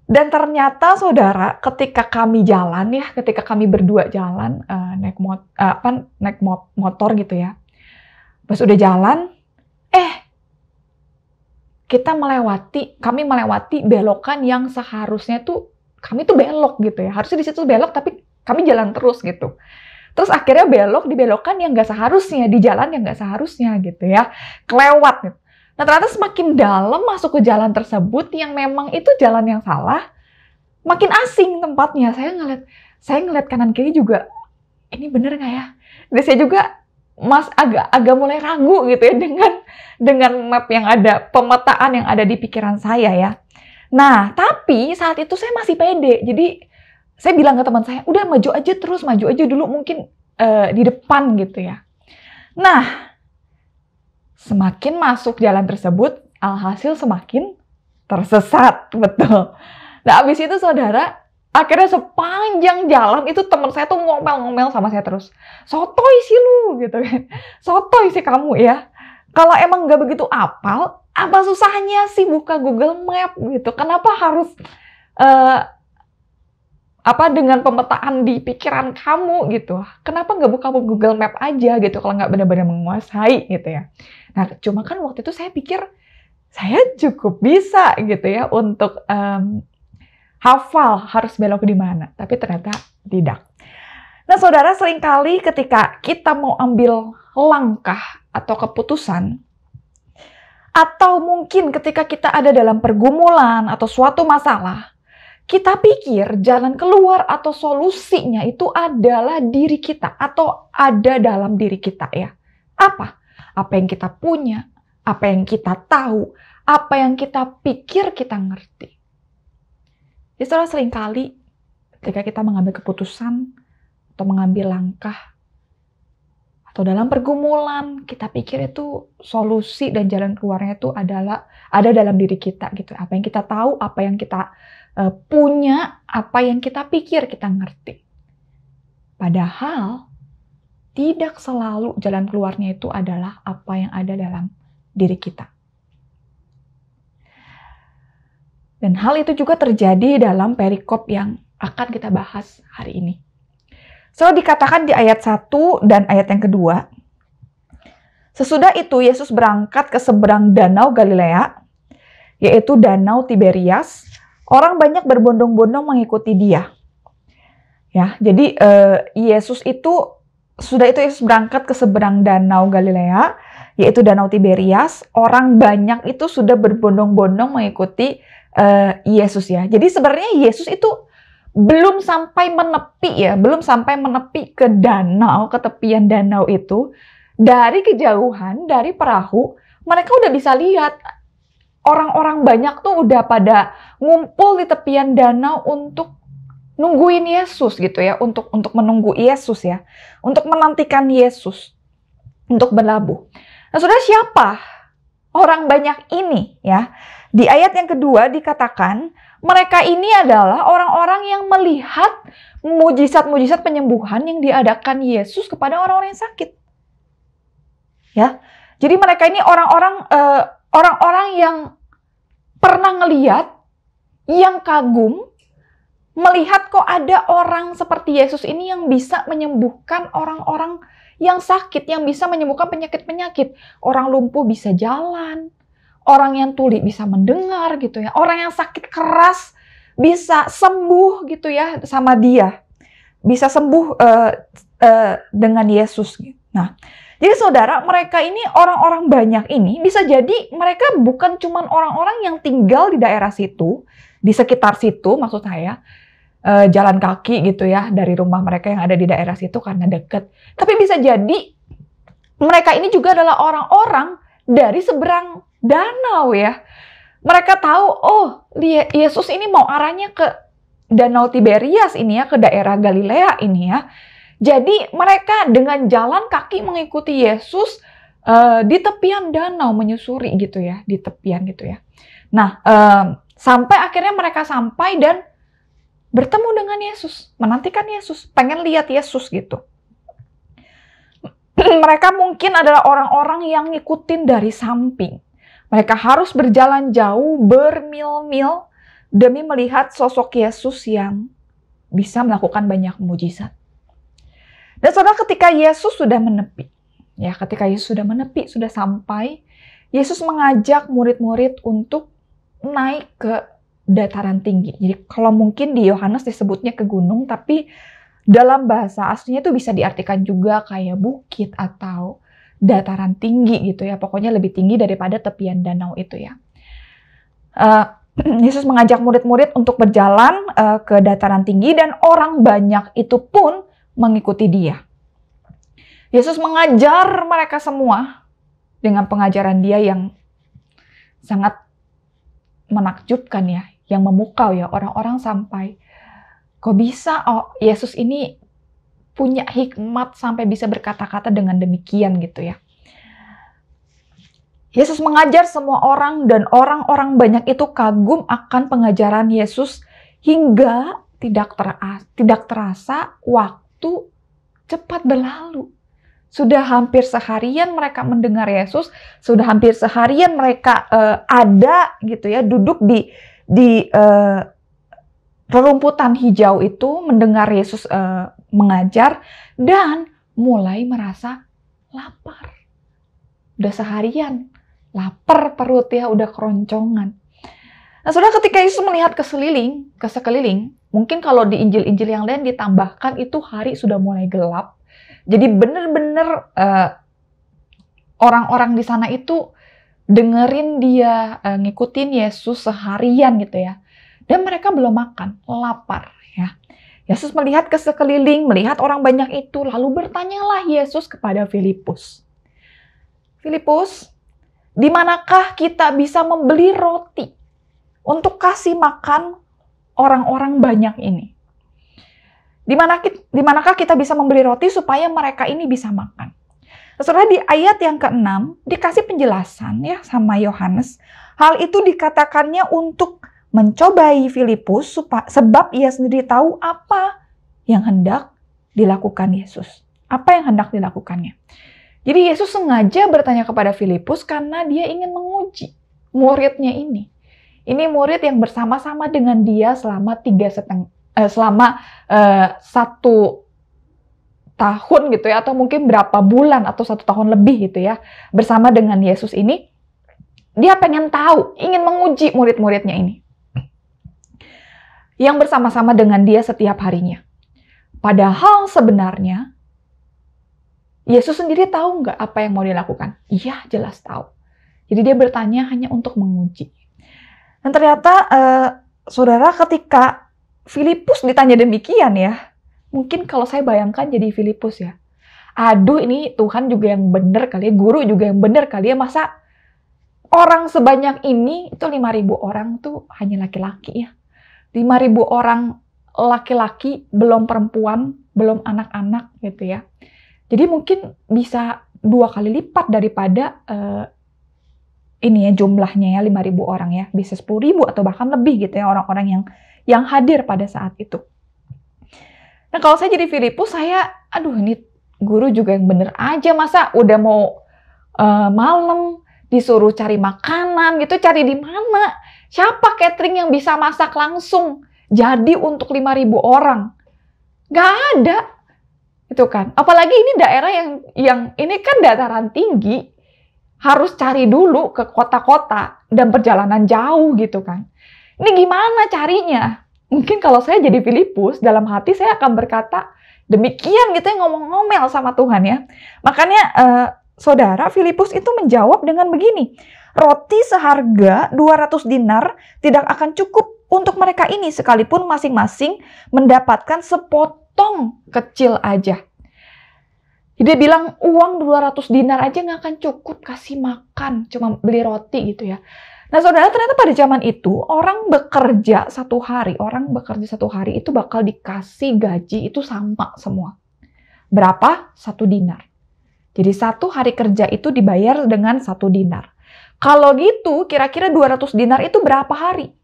Dan ternyata saudara, ketika kami jalan ya, ketika kami berdua jalan, naik motor gitu ya. Pas udah jalan, kami melewati belokan yang seharusnya tuh kami tuh belok gitu ya. Harusnya di situ belok, tapi kami jalan terus gitu. Terus akhirnya belok di belokan yang nggak seharusnya, di jalan yang nggak seharusnya gitu ya. Kelewat gitu. Nah ternyata semakin dalam masuk ke jalan tersebut yang memang itu jalan yang salah, makin asing tempatnya. Saya ngeliat kanan kiri juga, ini bener nggak ya? Dan saya juga agak mulai ragu gitu ya dengan map yang ada, pemetaan yang ada di pikiran saya ya. Nah, tapi saat itu saya masih pede. Jadi, saya bilang ke teman saya, udah maju aja dulu mungkin di depan gitu ya. Nah, semakin masuk jalan tersebut, alhasil semakin tersesat, betul. Nah, abis itu saudara, akhirnya sepanjang jalan itu teman saya tuh ngomel-ngomel sama saya terus. Sotoy sih lu, gitu kan. Sotoy sih kamu ya. Kalau emang nggak begitu apal, apa susahnya sih buka Google Map gitu? Kenapa harus dengan pemetaan di pikiran kamu gitu? Kenapa nggak buka Google Map aja gitu kalau nggak benar-benar menguasai gitu ya? Nah, cuma kan waktu itu saya pikir saya cukup bisa gitu ya untuk hafal harus belok di mana, tapi ternyata tidak. Nah, saudara, seringkali ketika kita mau ambil langkah atau keputusan, atau mungkin ketika kita ada dalam pergumulan atau suatu masalah, kita pikir jalan keluar atau solusinya itu adalah diri kita atau ada dalam diri kita ya. Apa? Apa yang kita punya, apa yang kita tahu, apa yang kita pikir kita ngerti. Jadi saudara, seringkali ketika kita mengambil keputusan atau mengambil langkah atau dalam pergumulan, kita pikir itu solusi dan jalan keluarnya itu adalah ada dalam diri kita gitu. Apa yang kita tahu, apa yang kita punya, apa yang kita pikir kita ngerti. Padahal tidak selalu jalan keluarnya itu adalah apa yang ada dalam diri kita. Dan hal itu juga terjadi dalam perikop yang akan kita bahas hari ini. So, dikatakan di ayat 1 dan ayat yang kedua, sesudah itu Yesus berangkat ke seberang danau Galilea, yaitu danau Tiberias. Orang banyak berbondong-bondong mengikuti dia. Ya, jadi Yesus berangkat ke seberang danau Galilea, yaitu danau Tiberias. Orang banyak itu sudah berbondong-bondong mengikuti Yesus ya. Jadi sebenarnya Yesus itu belum sampai menepi ke danau, ke tepian danau itu. Dari kejauhan, dari perahu, mereka udah bisa lihat orang-orang banyak tuh udah pada ngumpul di tepian danau untuk nungguin Yesus gitu ya, untuk menunggu Yesus ya, untuk menantikan Yesus untuk berlabuh. Nah, saudara, siapa orang banyak ini ya? Di ayat yang kedua dikatakan, mereka ini adalah orang-orang yang melihat mujizat-mujizat penyembuhan yang diadakan Yesus kepada orang-orang yang sakit. Ya, jadi mereka ini orang-orang yang pernah ngeliat, yang kagum, melihat kok ada orang seperti Yesus ini yang bisa menyembuhkan orang-orang yang sakit, yang bisa menyembuhkan penyakit-penyakit. Orang lumpuh bisa jalan, orang yang tuli bisa mendengar gitu ya, orang yang sakit keras bisa sembuh gitu ya sama dia, bisa sembuh dengan Yesus. Nah, jadi saudara, mereka ini orang-orang banyak ini bisa jadi mereka bukan cuma orang-orang yang tinggal di daerah situ, di sekitar situ maksud saya, jalan kaki gitu ya dari rumah mereka yang ada di daerah situ karena dekat. Tapi bisa jadi mereka ini juga adalah orang-orang dari seberang danau ya. Mereka tahu, oh Yesus ini mau arahnya ke danau Tiberias ini ya, ke daerah Galilea ini ya. Jadi mereka dengan jalan kaki mengikuti Yesus di tepian danau, menyusuri gitu ya, di tepian gitu ya. Nah, sampai akhirnya mereka sampai dan bertemu dengan Yesus, menantikan Yesus, pengen lihat Yesus gitu. Mereka mungkin adalah orang-orang yang ngikutin dari samping. Mereka harus berjalan jauh, bermil-mil, demi melihat sosok Yesus yang bisa melakukan banyak mujizat. Dan saudara, ketika Yesus sudah menepi, sudah sampai, Yesus mengajak murid-murid untuk naik ke dataran tinggi. Jadi kalau mungkin di Yohanes disebutnya ke gunung, tapi dalam bahasa aslinya itu bisa diartikan juga kayak bukit atau dataran tinggi gitu ya. Pokoknya lebih tinggi daripada tepian danau itu ya. Yesus mengajak murid-murid untuk berjalan ke dataran tinggi dan orang banyak itu pun mengikuti dia. Yesus mengajar mereka semua dengan pengajaran dia yang sangat menakjubkan ya, yang memukau ya. Orang-orang sampai, kok bisa Yesus ini punya hikmat sampai bisa berkata-kata dengan demikian gitu ya. Yesus mengajar semua orang dan orang-orang banyak itu kagum akan pengajaran Yesus hingga tidak terasa waktu cepat berlalu. Sudah hampir seharian mereka mendengar Yesus, sudah hampir seharian mereka ada gitu ya, duduk di rerumputan hijau itu mendengar Yesus mengajar dan mulai merasa lapar. Udah seharian lapar perut ya, udah keroncongan. Nah, saudara, ketika Yesus melihat ke sekeliling, mungkin kalau di Injil-Injil yang lain ditambahkan itu hari sudah mulai gelap. Jadi benar-benar orang-orang di sana itu dengerin dia, ngikutin Yesus seharian gitu ya. Dan mereka belum makan, lapar ya. Yesus melihat ke sekeliling, melihat orang banyak itu, lalu bertanyalah Yesus kepada Filipus. Filipus, di manakah kita bisa membeli roti untuk kasih makan orang-orang banyak ini? Di manakah kita bisa membeli roti supaya mereka ini bisa makan? Saudara, di ayat yang ke-6 dikasih penjelasan ya sama Yohanes. Hal itu dikatakannya untuk mencobai Filipus sebab ia sendiri tahu apa yang hendak dilakukan Yesus. Apa yang hendak dilakukannya. Jadi Yesus sengaja bertanya kepada Filipus karena dia ingin menguji muridnya ini. Ini murid yang bersama-sama dengan dia selama 1 tahun gitu ya, atau mungkin berapa bulan atau 1 tahun lebih gitu ya, bersama dengan Yesus ini. Dia pengen tahu, ingin menguji murid-muridnya ini yang bersama-sama dengan dia setiap harinya. Padahal sebenarnya Yesus sendiri tahu nggak apa yang mau dilakukan? Iya, jelas tahu. Jadi dia bertanya hanya untuk menguji. Dan ternyata saudara, ketika Filipus ditanya demikian ya, mungkin kalau saya bayangkan jadi Filipus ya, aduh ini Tuhan juga yang benar kali ya, guru juga yang benar kali ya, masa orang sebanyak ini, itu 5.000 orang tuh hanya laki-laki ya. 5.000 orang laki-laki, belum perempuan, belum anak-anak gitu ya. Jadi mungkin bisa 2 kali lipat daripada ini ya jumlahnya ya, 5.000 orang ya, bisa 10.000 atau bahkan lebih gitu ya orang-orang yang hadir pada saat itu. Nah, kalau saya jadi Filipus, aduh ini guru juga yang bener aja, masa udah mau malam disuruh cari makanan gitu, cari di mana? Siapa catering yang bisa masak langsung jadi untuk 5.000 orang? Gak ada. Itu kan. Apalagi ini daerah yang ini kan dataran tinggi. Harus cari dulu ke kota-kota dan perjalanan jauh gitu kan. Ini gimana carinya? Mungkin kalau saya jadi Filipus, dalam hati saya akan berkata demikian gitu ya, ngomong-ngomel sama Tuhan ya. Makanya saudara, Filipus itu menjawab dengan begini, roti seharga 200 dinar tidak akan cukup untuk mereka ini sekalipun masing-masing mendapatkan sepotong kecil aja. Dia bilang uang 200 dinar aja nggak akan cukup kasih makan, cuma beli roti gitu ya. Nah saudara, ternyata pada zaman itu orang bekerja satu hari itu bakal dikasih gaji itu sama semua. Berapa? 1 dinar. Jadi 1 hari kerja itu dibayar dengan 1 dinar. Kalau gitu, kira-kira 200 dinar itu berapa hari?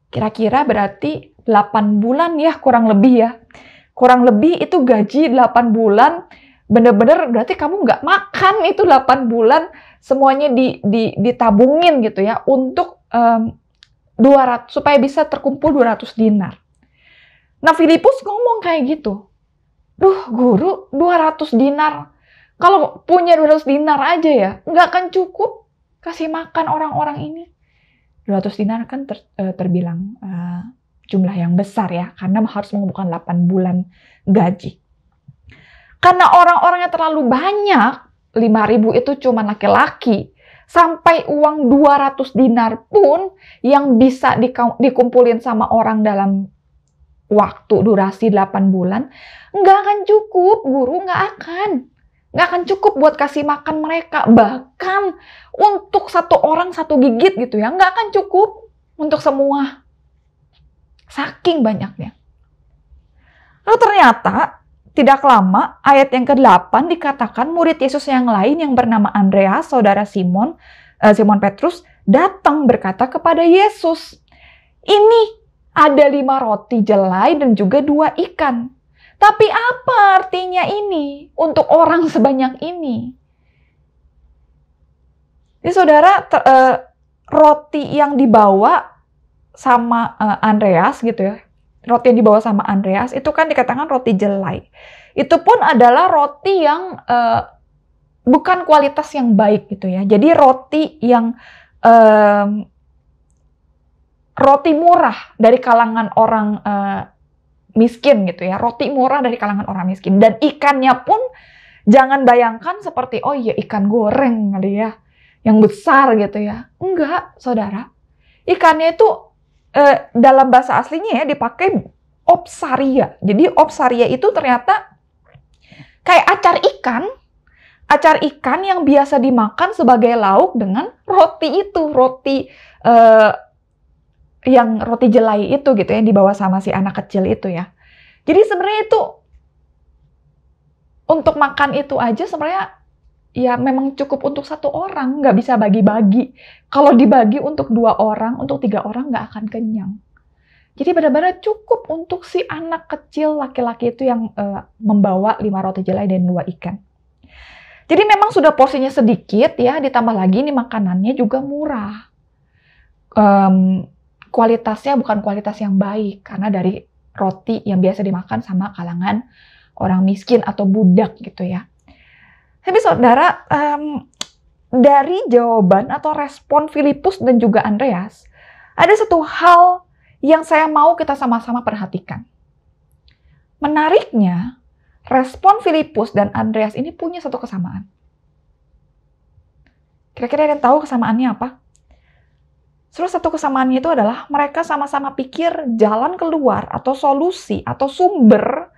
Kira-kira berarti 8 bulan ya, kurang lebih ya. Kurang lebih itu gaji 8 bulan, bener-bener berarti kamu nggak makan itu 8 bulan, semuanya ditabungin gitu ya, untuk 200, supaya bisa terkumpul 200 dinar. Nah, Filipus ngomong kayak gitu. Duh, guru, 200 dinar. Kalau punya 200 dinar aja ya, nggak akan cukup kasih makan orang-orang ini. 200 dinar kan terbilang jumlah yang besar ya, karena harus mengumpulkan 8 bulan gaji. Karena orang-orangnya terlalu banyak, 5.000 itu cuma laki-laki, sampai uang 200 dinar pun yang bisa dikumpulin sama orang dalam waktu durasi 8 bulan, nggak akan cukup, guru, nggak akan cukup buat kasih makan mereka. Bahkan untuk 1 orang 1 gigit gitu ya, nggak akan cukup untuk semua. Saking banyaknya. Lalu ternyata tidak lama ayat yang ke-8 dikatakan murid Yesus yang lain yang bernama Andreas, saudara Simon Petrus, datang berkata kepada Yesus, "Ini Ada 5 roti jelai dan juga 2 ikan. Tapi apa artinya ini untuk orang sebanyak ini? Jadi saudara, roti yang dibawa sama Andreas gitu ya, roti yang dibawa sama Andreas itu kan dikatakan roti jelai. Itu pun adalah roti yang bukan kualitas yang baik gitu ya. Jadi roti yang roti murah dari kalangan orang miskin gitu ya, roti murah dari kalangan orang miskin. Dan ikannya pun jangan bayangkan seperti, oh iya ikan goreng kali ya, yang besar gitu ya. Enggak, saudara. Ikannya itu dalam bahasa aslinya ya dipakai opsaria. Jadi opsaria itu ternyata kayak acar ikan yang biasa dimakan sebagai lauk dengan roti itu, roti yang roti jelai itu gitu yang dibawa sama si anak kecil itu ya. Jadi sebenarnya itu untuk makan itu aja sebenarnya ya memang cukup untuk 1 orang, nggak bisa bagi-bagi. Kalau dibagi untuk 2 orang, untuk 3 orang nggak akan kenyang. Jadi benar-benar cukup untuk si anak kecil laki-laki itu yang membawa 5 roti jelai dan 2 ikan. Jadi memang sudah porsinya sedikit ya, ditambah lagi nih makanannya juga murah. Kualitasnya bukan kualitas yang baik karena dari roti yang biasa dimakan sama kalangan orang miskin atau budak gitu ya. Tapi saudara, dari jawaban atau respon Filipus dan juga Andreas, ada satu hal yang saya mau kita sama-sama perhatikan. Menariknya, respon Filipus dan Andreas ini punya satu kesamaan. Kira-kira ada yang tahu kesamaannya apa? Terus satu kesamaannya itu adalah mereka sama-sama pikir jalan keluar atau solusi atau sumber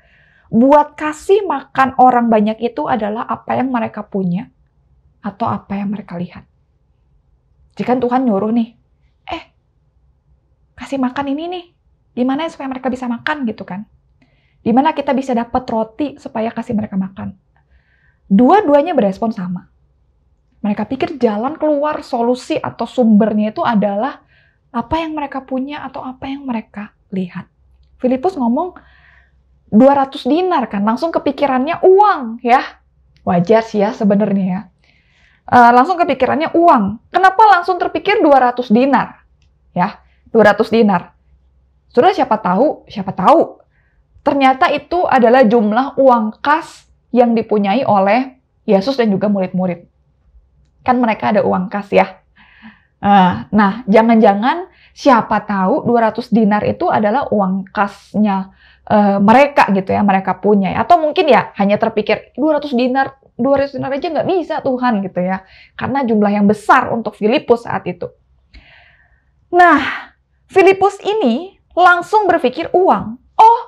buat kasih makan orang banyak itu adalah apa yang mereka punya atau apa yang mereka lihat. Jika Tuhan nyuruh nih, kasih makan ini nih, gimana ya supaya mereka bisa makan gitu kan? Di mana kita bisa dapat roti supaya kasih mereka makan? Dua-duanya berespon sama. Mereka pikir jalan keluar, solusi atau sumbernya itu adalah apa yang mereka punya atau apa yang mereka lihat. Filipus ngomong 200 dinar kan, langsung kepikirannya uang ya. Wajar sih ya sebenarnya ya. Langsung kepikirannya uang. Kenapa langsung terpikir 200 dinar? Ya, 200 dinar. Sudah siapa tahu ternyata itu adalah jumlah uang kas yang dipunyai oleh Yesus dan juga murid-murid. Kan mereka ada uang kas ya. Nah, jangan-jangan siapa tahu 200 dinar itu adalah uang kasnya mereka gitu ya, mereka punya. Atau mungkin ya hanya terpikir 200 dinar aja nggak bisa Tuhan gitu ya. Karena jumlah yang besar untuk Filipus saat itu. Nah, Filipus ini langsung berpikir uang. Oh,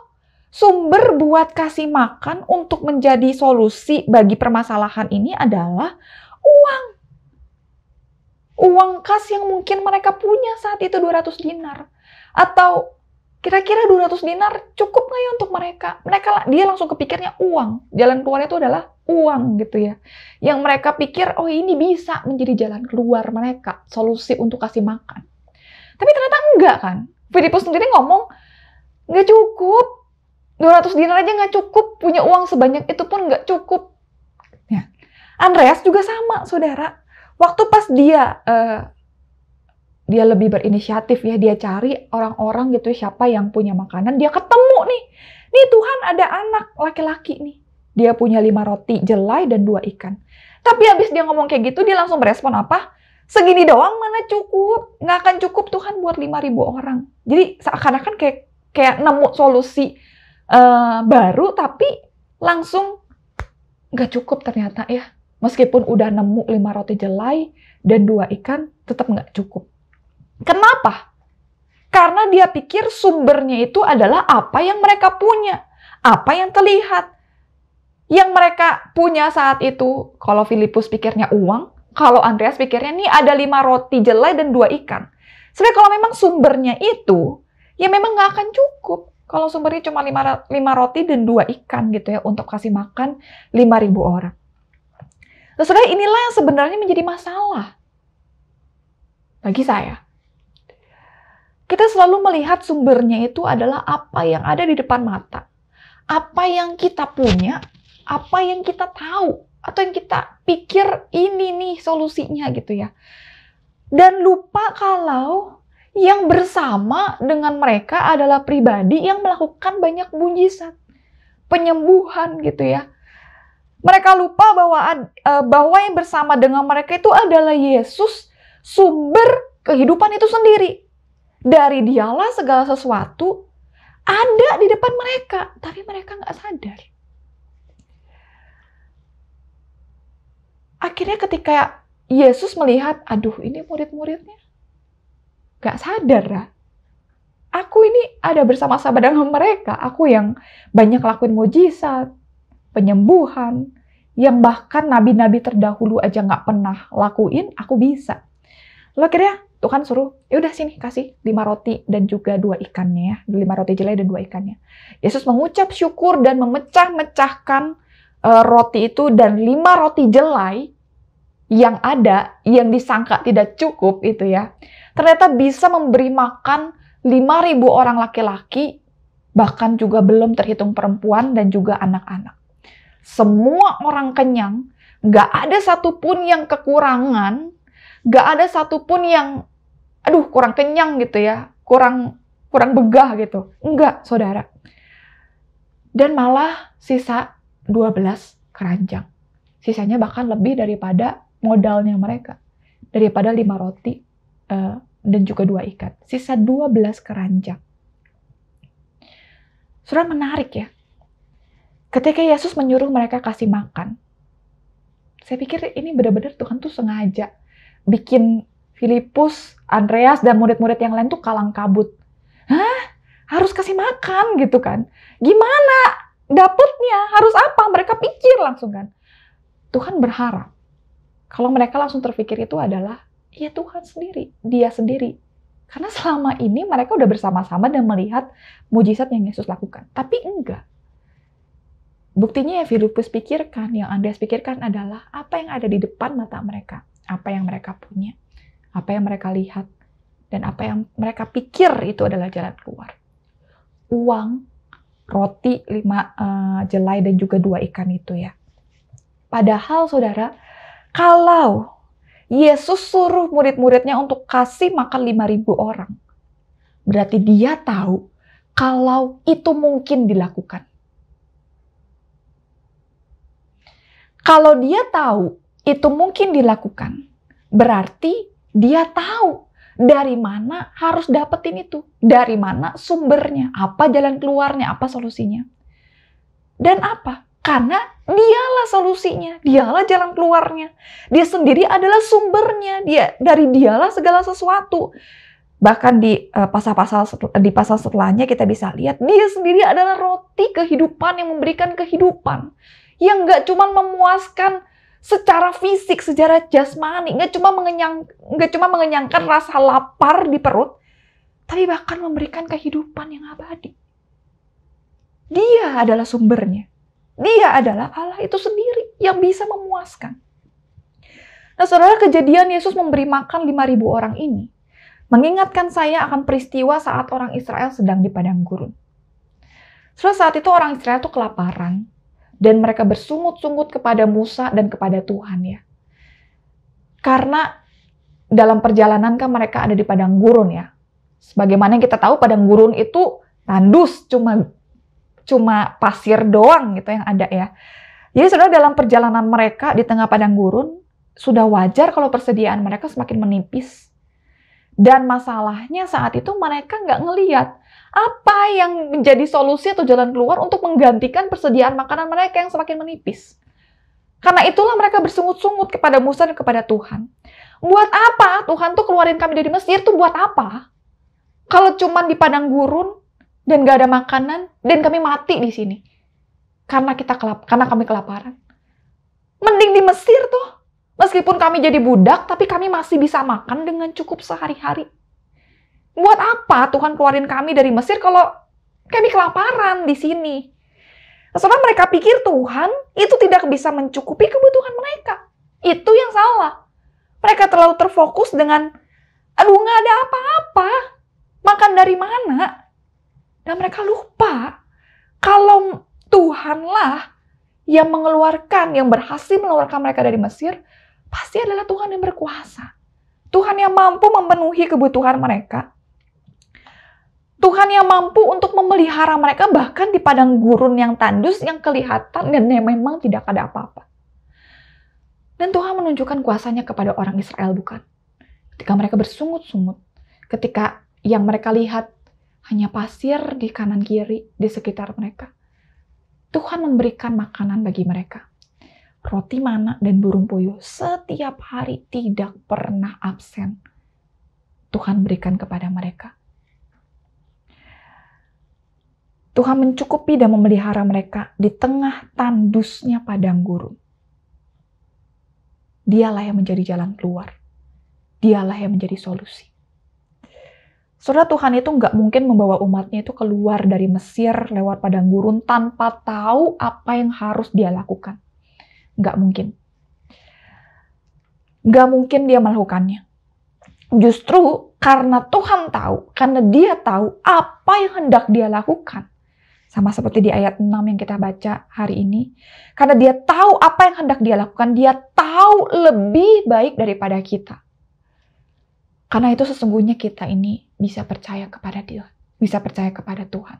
sumber buat kasih makan untuk menjadi solusi bagi permasalahan ini adalah uang. Uang kas yang mungkin mereka punya saat itu 200 dinar. Atau kira-kira 200 dinar cukup nggak ya untuk mereka? Dia langsung kepikirnya uang. Jalan keluarnya itu adalah uang gitu ya. Yang mereka pikir, oh ini bisa menjadi jalan keluar mereka. Solusi untuk kasih makan. Tapi ternyata enggak kan. Filipus sendiri ngomong, nggak cukup. 200 dinar aja nggak cukup. Punya uang sebanyak itu pun nggak cukup. Ya. Andreas juga sama, saudara. Waktu pas dia lebih berinisiatif ya, dia cari orang-orang gitu siapa yang punya makanan, dia ketemu nih. Nih Tuhan ada anak laki-laki nih. Dia punya 5 roti jelai dan 2 ikan. Tapi habis dia ngomong kayak gitu, dia langsung berespon apa? Segini doang mana cukup? Nggak akan cukup Tuhan buat 5.000 orang. Jadi seakan-akan kayak nemu solusi baru, tapi langsung nggak cukup ternyata ya. Meskipun udah nemu 5 roti jelai dan 2 ikan, tetap nggak cukup. Kenapa? Karena dia pikir sumbernya itu adalah apa yang mereka punya. Apa yang terlihat. Yang mereka punya saat itu, kalau Filipus pikirnya uang, kalau Andreas pikirnya nih ada 5 roti jelai dan 2 ikan. Sebenarnya kalau memang sumbernya itu, ya memang nggak akan cukup. Kalau sumbernya cuma 5 roti dan 2 ikan gitu ya, untuk kasih makan 5.000 orang. Saudara, inilah yang sebenarnya menjadi masalah bagi saya. Kita selalu melihat sumbernya itu adalah apa yang ada di depan mata. Apa yang kita punya, apa yang kita tahu, atau yang kita pikir ini nih solusinya gitu ya. Dan lupa kalau yang bersama dengan mereka adalah pribadi yang melakukan banyak mujizat, penyembuhan gitu ya. Mereka lupa bahwa yang bersama dengan mereka itu adalah Yesus, sumber kehidupan itu sendiri. Dari Dialah segala sesuatu ada di depan mereka, tapi mereka nggak sadar. Akhirnya ketika Yesus melihat, aduh ini murid-muridnya nggak sadar lah. Aku ini ada bersama-sama dengan mereka. Aku yang banyak lakuin mujizat, penyembuhan, yang bahkan nabi-nabi terdahulu aja nggak pernah lakuin, aku bisa. Lalu akhirnya Tuhan suruh, ya udah sini kasih 5 roti dan juga 2 ikannya ya. 5 roti jelai dan 2 ikannya. Yesus mengucap syukur dan memecah-mecahkan roti itu, dan 5 roti jelai yang ada, yang disangka tidak cukup itu ya, ternyata bisa memberi makan 5.000 orang laki-laki, bahkan juga belum terhitung perempuan dan juga anak-anak. Semua orang kenyang, nggak ada satupun yang kekurangan, nggak ada satupun yang kurang kenyang gitu ya, kurang begah gitu. Enggak, saudara. Dan malah sisa 12 keranjang. Sisanya bahkan lebih daripada modalnya mereka. Daripada 5 roti dan juga 2 ikan. Sisa 12 keranjang. Saudara, menarik ya. Ketika Yesus menyuruh mereka kasih makan, saya pikir ini benar-benar Tuhan tuh sengaja bikin Filipus, Andreas, dan murid-murid yang lain tuh kalang kabut. Hah? Harus kasih makan gitu kan? Gimana dapetnya? Harus apa? Mereka pikir langsung kan. Tuhan berharap kalau mereka langsung terpikir itu adalah ya Tuhan sendiri, Dia sendiri. Karena selama ini mereka udah bersama-sama dan melihat mujizat yang Yesus lakukan. Tapi enggak. Buktinya ya Filipus pikirkan, yang Andreas pikirkan adalah apa yang ada di depan mata mereka. Apa yang mereka punya. Apa yang mereka lihat, dan apa yang mereka pikir itu adalah jalan keluar. Uang, roti, 5 jelai, dan juga 2 ikan itu ya. Padahal saudara, kalau Yesus suruh murid-muridnya untuk kasih makan 5.000 orang, berarti Dia tahu kalau itu mungkin dilakukan. Kalau Dia tahu itu mungkin dilakukan, berarti Dia tahu dari mana harus dapetin itu. Dari mana sumbernya, apa jalan keluarnya, apa solusinya. Dan apa? Karena Dialah solusinya, Dialah jalan keluarnya. Dia sendiri adalah sumbernya, dari Dialah segala sesuatu. Bahkan di pasal setelahnya kita bisa lihat, Dia sendiri adalah roti kehidupan yang memberikan kehidupan. Yang nggak cuma memuaskan secara fisik, secara jasmani, nggak cuma mengenyangkan rasa lapar di perut, tapi bahkan memberikan kehidupan yang abadi. Dia adalah sumbernya. Dia adalah Allah itu sendiri yang bisa memuaskan. Nah, saudara, kejadian Yesus memberi makan 5.000 orang ini mengingatkan saya akan peristiwa saat orang Israel sedang di padang gurun. Saudara, saat itu orang Israel itu kelaparan. Dan mereka bersungut-sungut kepada Musa dan kepada Tuhan ya. Karena dalam perjalanan kan mereka ada di padang gurun ya. Sebagaimana yang kita tahu padang gurun itu tandus, cuma pasir doang gitu yang ada ya. Jadi saudara, dalam perjalanan mereka di tengah padang gurun, sudah wajar kalau persediaan mereka semakin menipis. Dan masalahnya saat itu mereka nggak ngelihat apa yang menjadi solusi atau jalan keluar untuk menggantikan persediaan makanan mereka yang semakin menipis. Karena itulah mereka bersungut-sungut kepada Musa dan kepada Tuhan. Buat apa Tuhan tuh keluarin kami dari Mesir tuh buat apa? Kalau cuman di padang gurun dan gak ada makanan dan kami mati di sini. Karena kami kelaparan. Mending di Mesir tuh. Meskipun kami jadi budak, tapi kami masih bisa makan dengan cukup sehari-hari. Buat apa Tuhan keluarin kami dari Mesir kalau kami kelaparan di sini? Soalnya mereka pikir Tuhan itu tidak bisa mencukupi kebutuhan mereka. Itu yang salah. Mereka terlalu terfokus dengan, aduh nggak ada apa-apa. Makan dari mana? Dan mereka lupa kalau Tuhanlah yang mengeluarkan, yang berhasil mengeluarkan mereka dari Mesir, pasti adalah Tuhan yang berkuasa. Tuhan yang mampu memenuhi kebutuhan mereka. Tuhan yang mampu untuk memelihara mereka bahkan di padang gurun yang tandus, yang kelihatan dan yang memang tidak ada apa-apa. Dan Tuhan menunjukkan kuasanya kepada orang Israel, bukan? Ketika mereka bersungut-sungut, ketika yang mereka lihat hanya pasir di kanan kiri di sekitar mereka, Tuhan memberikan makanan bagi mereka. Roti mana dan burung puyuh setiap hari tidak pernah absen. Tuhan berikan kepada mereka. Tuhan mencukupi dan memelihara mereka di tengah tandusnya padang gurun. Dialah yang menjadi jalan keluar. Dialah yang menjadi solusi. Saudara, Tuhan itu nggak mungkin membawa umatnya itu keluar dari Mesir lewat padang gurun tanpa tahu apa yang harus dia lakukan. Nggak mungkin. Nggak mungkin dia melakukannya. Justru karena Tuhan tahu, karena dia tahu apa yang hendak dia lakukan. Sama seperti di ayat 6 yang kita baca hari ini. Karena dia tahu apa yang hendak dia lakukan, dia tahu lebih baik daripada kita. Karena itu sesungguhnya kita ini bisa percaya kepada Dia, bisa percaya kepada Tuhan.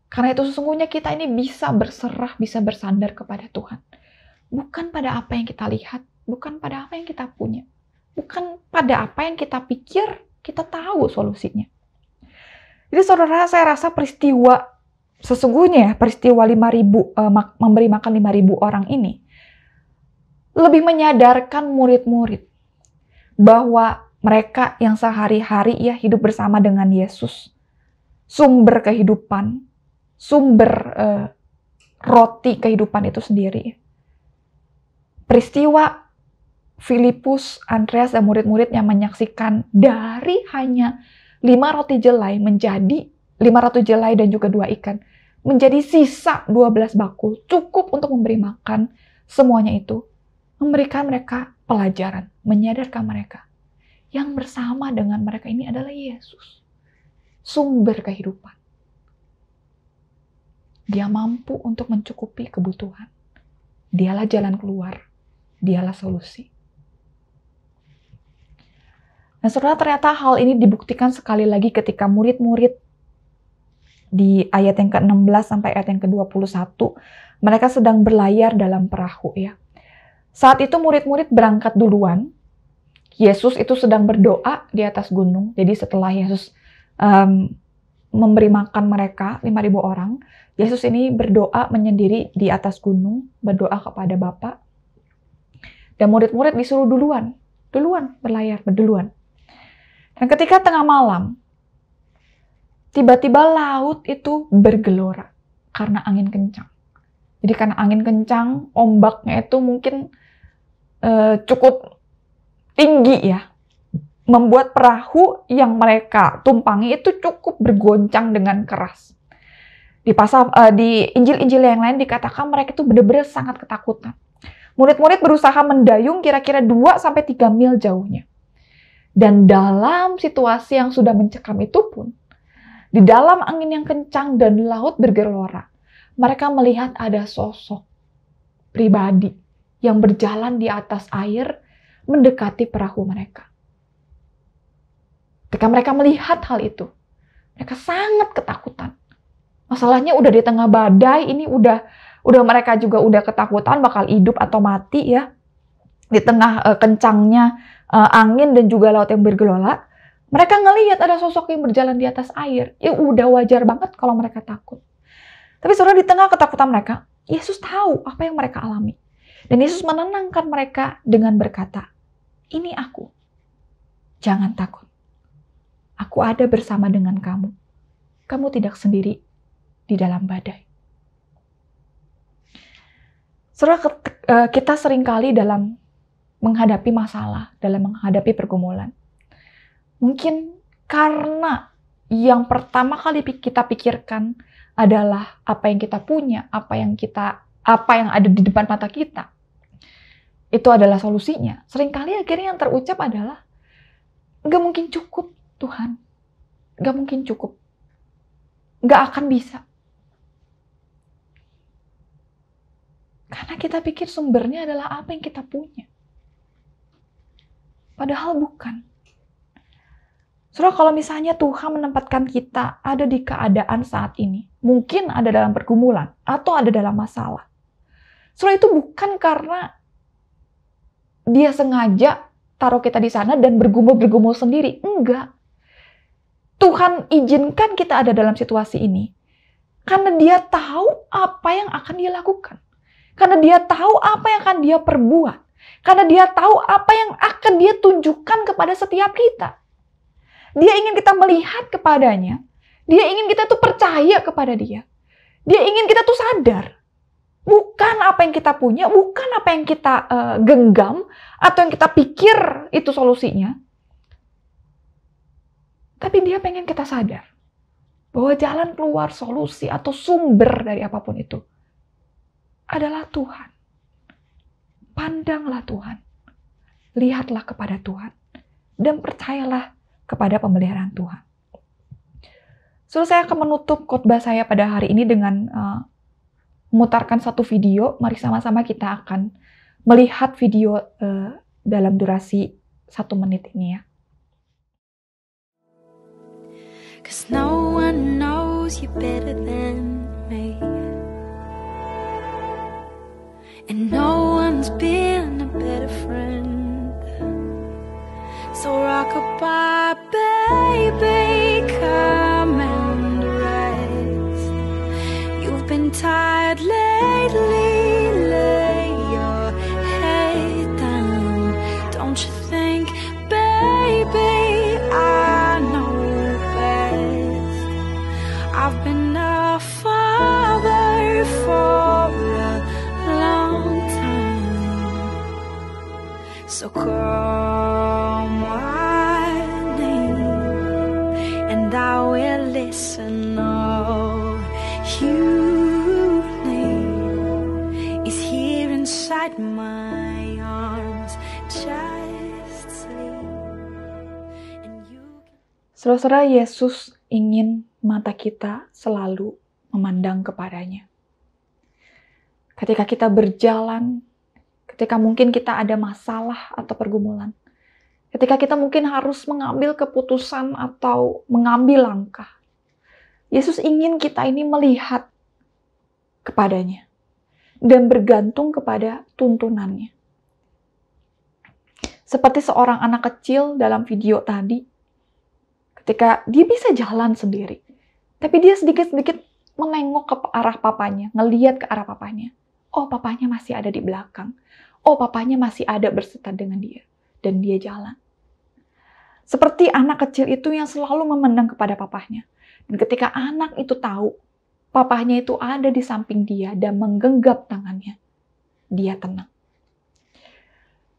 Karena itu sesungguhnya kita ini bisa berserah, bisa bersandar kepada Tuhan. Bukan pada apa yang kita lihat, bukan pada apa yang kita punya. Bukan pada apa yang kita pikir, kita tahu solusinya. Jadi saudara, saya rasa peristiwa sesungguhnya, peristiwa 5.000 memberi makan 5.000 orang ini lebih menyadarkan murid-murid bahwa mereka yang sehari-hari ya hidup bersama dengan Yesus, sumber kehidupan, sumber roti kehidupan itu sendiri. Peristiwa Filipus, Andreas, dan murid-murid yang menyaksikan dari hanya 5 roti jelai menjadi 5 roti jelai dan juga 2 ikan menjadi sisa 12 bakul, cukup untuk memberi makan semuanya itu, memberikan mereka pelajaran, menyadarkan mereka yang bersama dengan mereka ini adalah Yesus, sumber kehidupan. Dia mampu untuk mencukupi kebutuhan. Dialah jalan keluar, dialah solusi. Nah, saudara, ternyata hal ini dibuktikan sekali lagi ketika murid-murid di ayat yang ke-16 sampai ayat yang ke-21, mereka sedang berlayar dalam perahu ya. Saat itu murid-murid berangkat duluan. Yesus itu sedang berdoa di atas gunung. Jadi setelah Yesus memberi makan mereka, 5.000 orang, Yesus ini berdoa menyendiri di atas gunung, berdoa kepada Bapa. Dan murid-murid disuruh duluan berlayar, berduluan. Dan ketika tengah malam, tiba-tiba laut itu bergelora karena angin kencang. Jadi karena angin kencang, ombaknya itu mungkin cukup tinggi ya. Membuat perahu yang mereka tumpangi itu cukup bergoncang dengan keras. Di Injil-Injil yang lain dikatakan mereka itu benar-benar sangat ketakutan. Murid-murid berusaha mendayung kira-kira 2-3 mil jauhnya. Dan dalam situasi yang sudah mencekam itu pun, di dalam angin yang kencang dan laut bergelora, mereka melihat ada sosok pribadi yang berjalan di atas air mendekati perahu mereka. Ketika mereka melihat hal itu, mereka sangat ketakutan. Masalahnya udah di tengah badai, ini udah mereka juga udah ketakutan bakal hidup atau mati ya. Di tengah kencangnya angin dan juga laut yang bergelora, mereka ngelihat ada sosok yang berjalan di atas air. Ya udah wajar banget kalau mereka takut. Tapi saudara, di tengah ketakutan mereka, Yesus tahu apa yang mereka alami. Dan Yesus menenangkan mereka dengan berkata, "Ini aku. Jangan takut. Aku ada bersama dengan kamu. Kamu tidak sendiri di dalam badai." Saudara, kita seringkali dalam menghadapi masalah, dalam menghadapi pergumulan, mungkin karena yang pertama kali kita pikirkan adalah apa yang kita punya, apa yang ada di depan mata kita. Itu adalah solusinya. Seringkali akhirnya yang terucap adalah, "Nggak mungkin cukup, Tuhan. Gak mungkin cukup. Gak akan bisa. Karena kita pikir sumbernya adalah apa yang kita punya. Padahal bukan. Saudara, kalau misalnya Tuhan menempatkan kita ada di keadaan saat ini, mungkin ada dalam pergumulan atau ada dalam masalah. Saudara, itu bukan karena dia sengaja taruh kita di sana dan bergumul-bergumul sendiri. Enggak. Tuhan izinkan kita ada dalam situasi ini karena dia tahu apa yang akan dia lakukan. Karena dia tahu apa yang akan dia perbuat. Karena dia tahu apa yang akan dia tunjukkan kepada setiap kita. Dia ingin kita melihat kepadanya. Dia ingin kita tuh percaya kepada dia. Dia ingin kita tuh sadar. Bukan apa yang kita punya, bukan apa yang kita genggam, atau yang kita pikir itu solusinya. Tapi dia pengen kita sadar bahwa jalan keluar, solusi, atau sumber dari apapun itu adalah Tuhan. Pandanglah Tuhan. Lihatlah kepada Tuhan. Dan percayalah kepada pemeliharaan Tuhan. So, saya akan menutup khotbah saya pada hari ini dengan memutarkan satu video. Mari sama-sama kita akan melihat video dalam durasi 1 menit ini ya. 'Cause no one knows you better than me, and no one's been a better friend. So rock-a-bye, baby, come and rise. You've been tired lately, lay your head down. Don't you think, baby, I know best. I've been a father for a long time, so call my name and I will listen. All you need is here inside my arms. Just sleep and you can... Saudara-saudara, Yesus ingin mata kita selalu memandang kepadanya. Ketika kita berjalan, ketika mungkin kita ada masalah atau pergumulan, ketika kita mungkin harus mengambil keputusan atau mengambil langkah, Yesus ingin kita ini melihat kepadanya dan bergantung kepada tuntunannya. Seperti seorang anak kecil dalam video tadi, ketika dia bisa jalan sendiri, tapi dia sedikit-sedikit menengok ke arah papanya, ngeliat ke arah papanya. Oh, papanya masih ada di belakang. Oh, papanya masih ada berserta dengan dia. Dan dia jalan. Seperti anak kecil itu yang selalu memandang kepada papahnya. Dan ketika anak itu tahu, papahnya itu ada di samping dia dan menggenggam tangannya, dia tenang.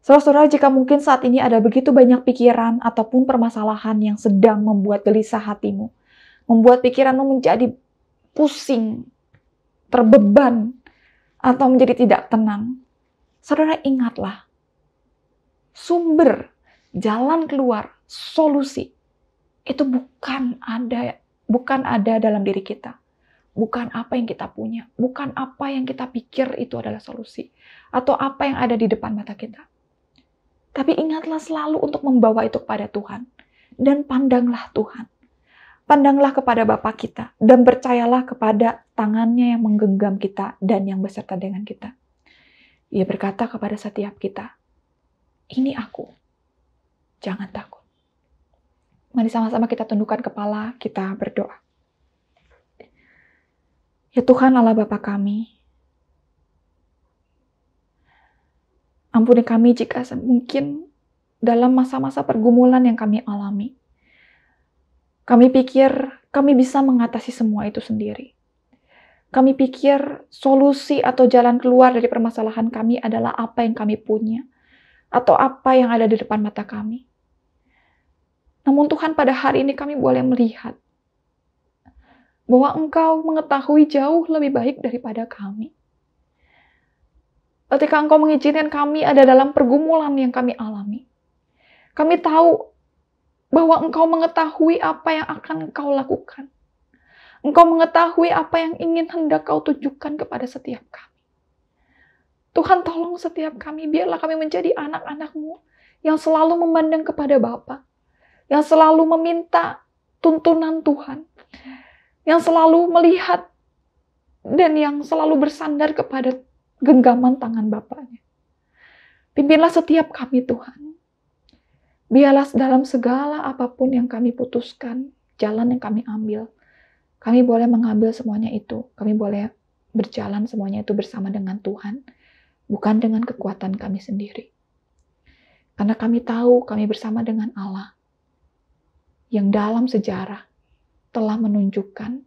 Saudara-saudara, jika mungkin saat ini ada begitu banyak pikiran ataupun permasalahan yang sedang membuat gelisah hatimu, membuat pikiranmu menjadi pusing, terbeban, atau menjadi tidak tenang, saudara ingatlah, sumber, jalan keluar, solusi, itu bukan ada dalam diri kita. Bukan apa yang kita punya, bukan apa yang kita pikir itu adalah solusi, atau apa yang ada di depan mata kita. Tapi ingatlah selalu untuk membawa itu kepada Tuhan. Dan pandanglah Tuhan. Pandanglah kepada Bapa kita. Dan percayalah kepada tangannya yang menggenggam kita dan yang beserta dengan kita. Ia berkata kepada setiap kita, ini aku. Jangan takut. Mari sama-sama kita tundukkan kepala, kita berdoa. Ya Tuhan Allah Bapa kami, ampuni kami jika mungkin dalam masa-masa pergumulan yang kami alami, kami pikir kami bisa mengatasi semua itu sendiri. Kami pikir solusi atau jalan keluar dari permasalahan kami adalah apa yang kami punya, atau apa yang ada di depan mata kami. Namun Tuhan, pada hari ini kami boleh melihat bahwa Engkau mengetahui jauh lebih baik daripada kami. Ketika Engkau mengizinkan kami ada dalam pergumulan yang kami alami, kami tahu bahwa Engkau mengetahui apa yang akan Engkau lakukan. Engkau mengetahui apa yang ingin hendak Kau tunjukkan kepada setiap kami. Tuhan, tolong setiap kami, biarlah kami menjadi anak-anak-Mu yang selalu memandang kepada Bapa, yang selalu meminta tuntunan Tuhan, yang selalu melihat dan yang selalu bersandar kepada genggaman tangan Bapaknya. Pimpinlah setiap kami, Tuhan. Biarlah dalam segala apapun yang kami putuskan, jalan yang kami ambil, kami boleh mengambil semuanya itu. Kami boleh berjalan semuanya itu bersama dengan Tuhan, bukan dengan kekuatan kami sendiri. Karena kami tahu kami bersama dengan Allah yang dalam sejarah telah menunjukkan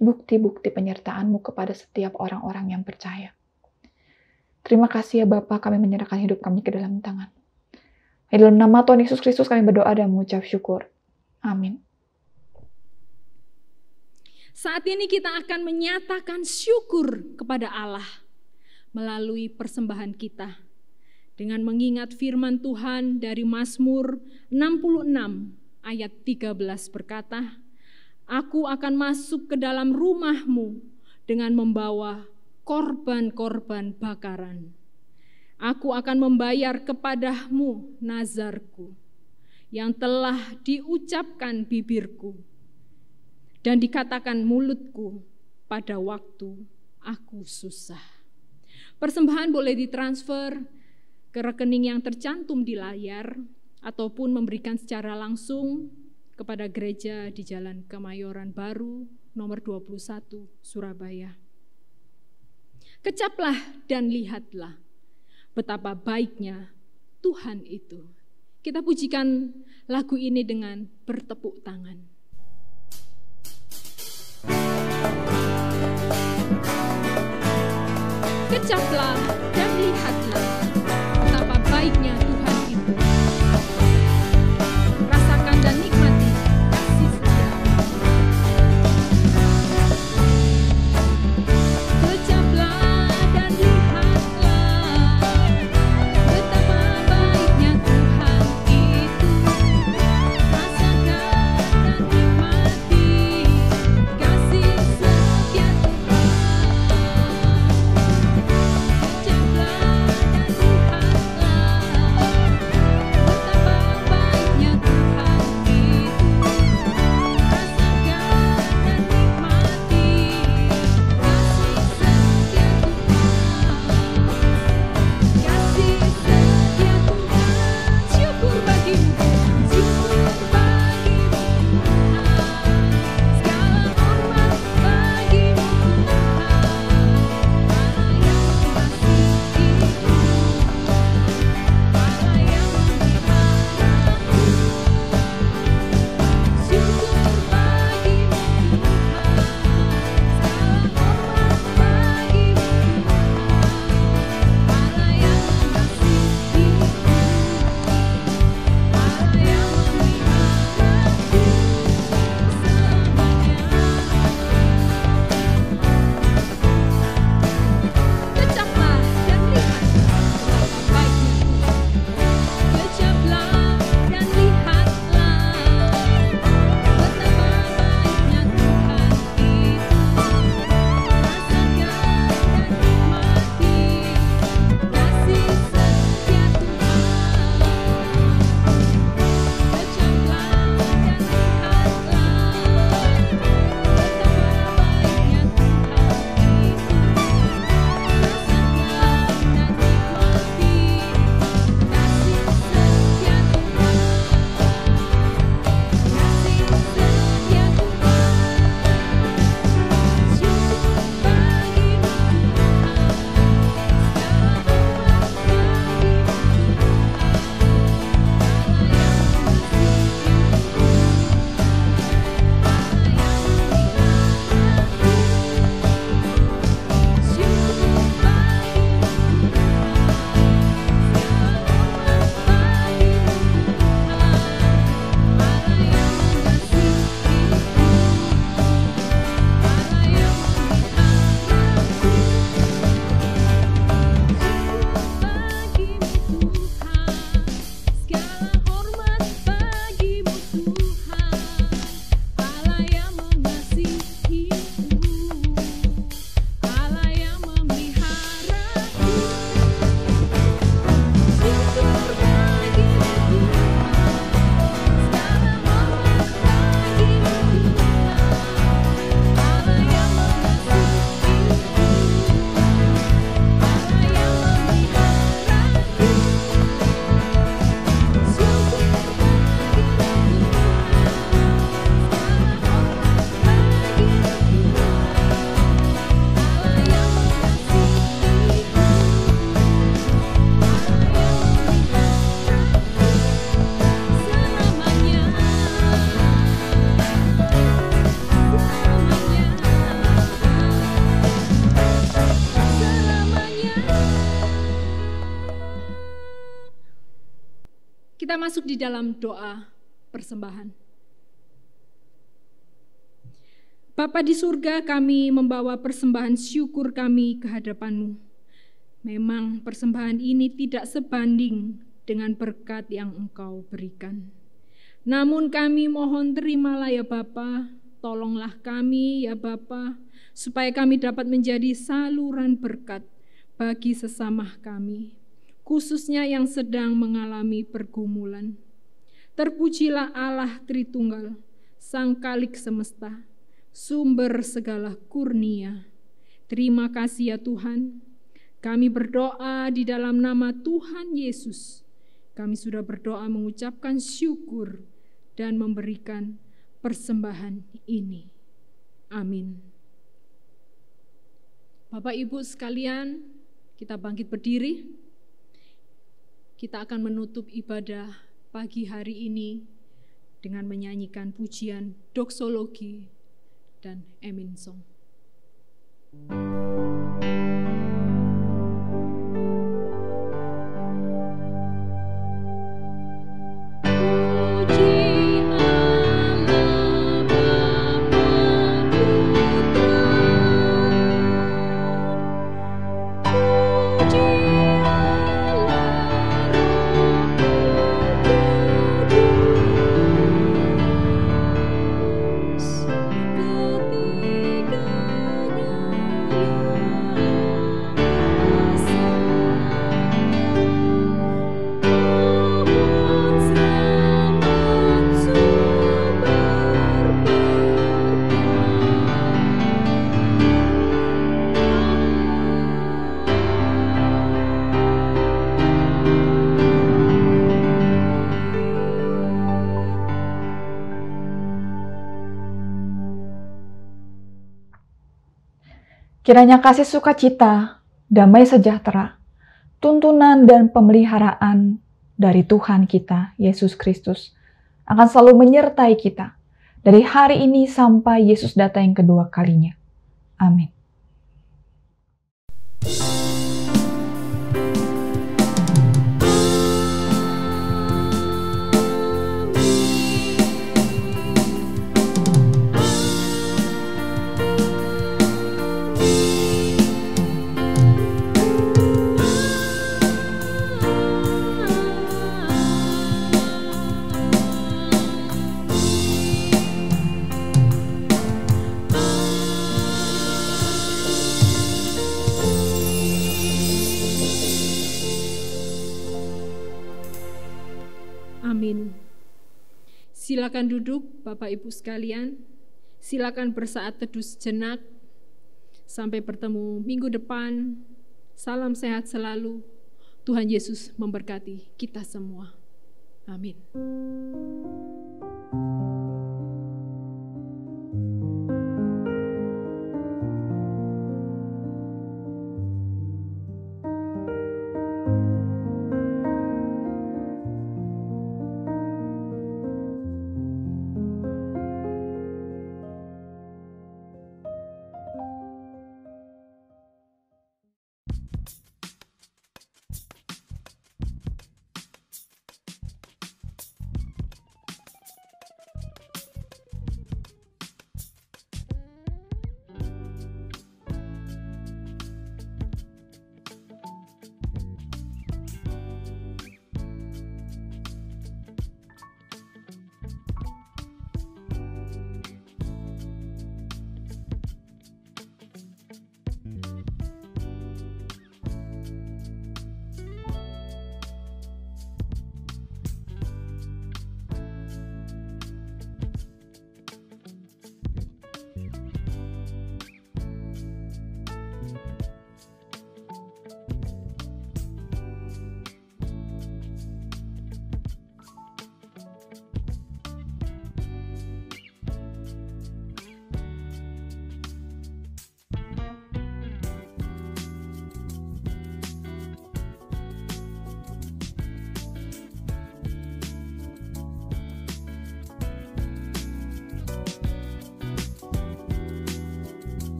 bukti-bukti penyertaan-Mu kepada setiap orang-orang yang percaya. Terima kasih ya Bapa, kami menyerahkan hidup kami ke dalam tangan. Di dalam nama Tuhan Yesus Kristus kami berdoa dan mengucap syukur. Amin. Saat ini kita akan menyatakan syukur kepada Allah melalui persembahan kita dengan mengingat firman Tuhan dari Mazmur 66 ayat 13 berkata, "Aku akan masuk ke dalam rumah-Mu dengan membawa korban-korban bakaran. Aku akan membayar kepadamu nazarku yang telah diucapkan bibirku dan dikatakan mulutku pada waktu aku susah." Persembahan boleh ditransfer ke rekening yang tercantum di layar ataupun memberikan secara langsung kepada gereja di Jalan Kemayoran Baru nomor 21 Surabaya. Kecaplah dan lihatlah betapa baiknya Tuhan itu. Kita pujikan lagu ini dengan bertepuk tangan. Kecaplah dan lihatlah betapa baiknya Tuhan itu. Rasakan dan nikmati kasih setia. Kecaplah dan lihatlah betapa baiknya Tuhan itu. Rasakan dan nikmati kasih setia Tuhan. Kecaplah Kita masuk di dalam doa persembahan. Bapa di surga, kami membawa persembahan syukur kami ke hadapan-Mu. Memang persembahan ini tidak sebanding dengan berkat yang Engkau berikan. Namun kami mohon terimalah ya Bapa, tolonglah kami ya Bapa, supaya kami dapat menjadi saluran berkat bagi sesama kami, khususnya yang sedang mengalami pergumulan. Terpujilah Allah Tritunggal, Sang Khalik semesta, sumber segala kurnia. Terima kasih ya Tuhan. Kami berdoa di dalam nama Tuhan Yesus. Kami sudah berdoa mengucapkan syukur dan memberikan persembahan ini. Amin. Bapak Ibu sekalian, kita bangkit berdiri. Kita akan menutup ibadah pagi hari ini dengan menyanyikan pujian doksologi dan Emin Song. Kiranya kasih sukacita, damai sejahtera, tuntunan dan pemeliharaan dari Tuhan kita, Yesus Kristus, akan selalu menyertai kita dari hari ini sampai Yesus datang yang kedua kalinya. Amin. Amin. Silakan duduk Bapak Ibu sekalian. Silakan bersaat teduh sejenak. Sampai bertemu minggu depan. Salam sehat selalu. Tuhan Yesus memberkati kita semua. Amin.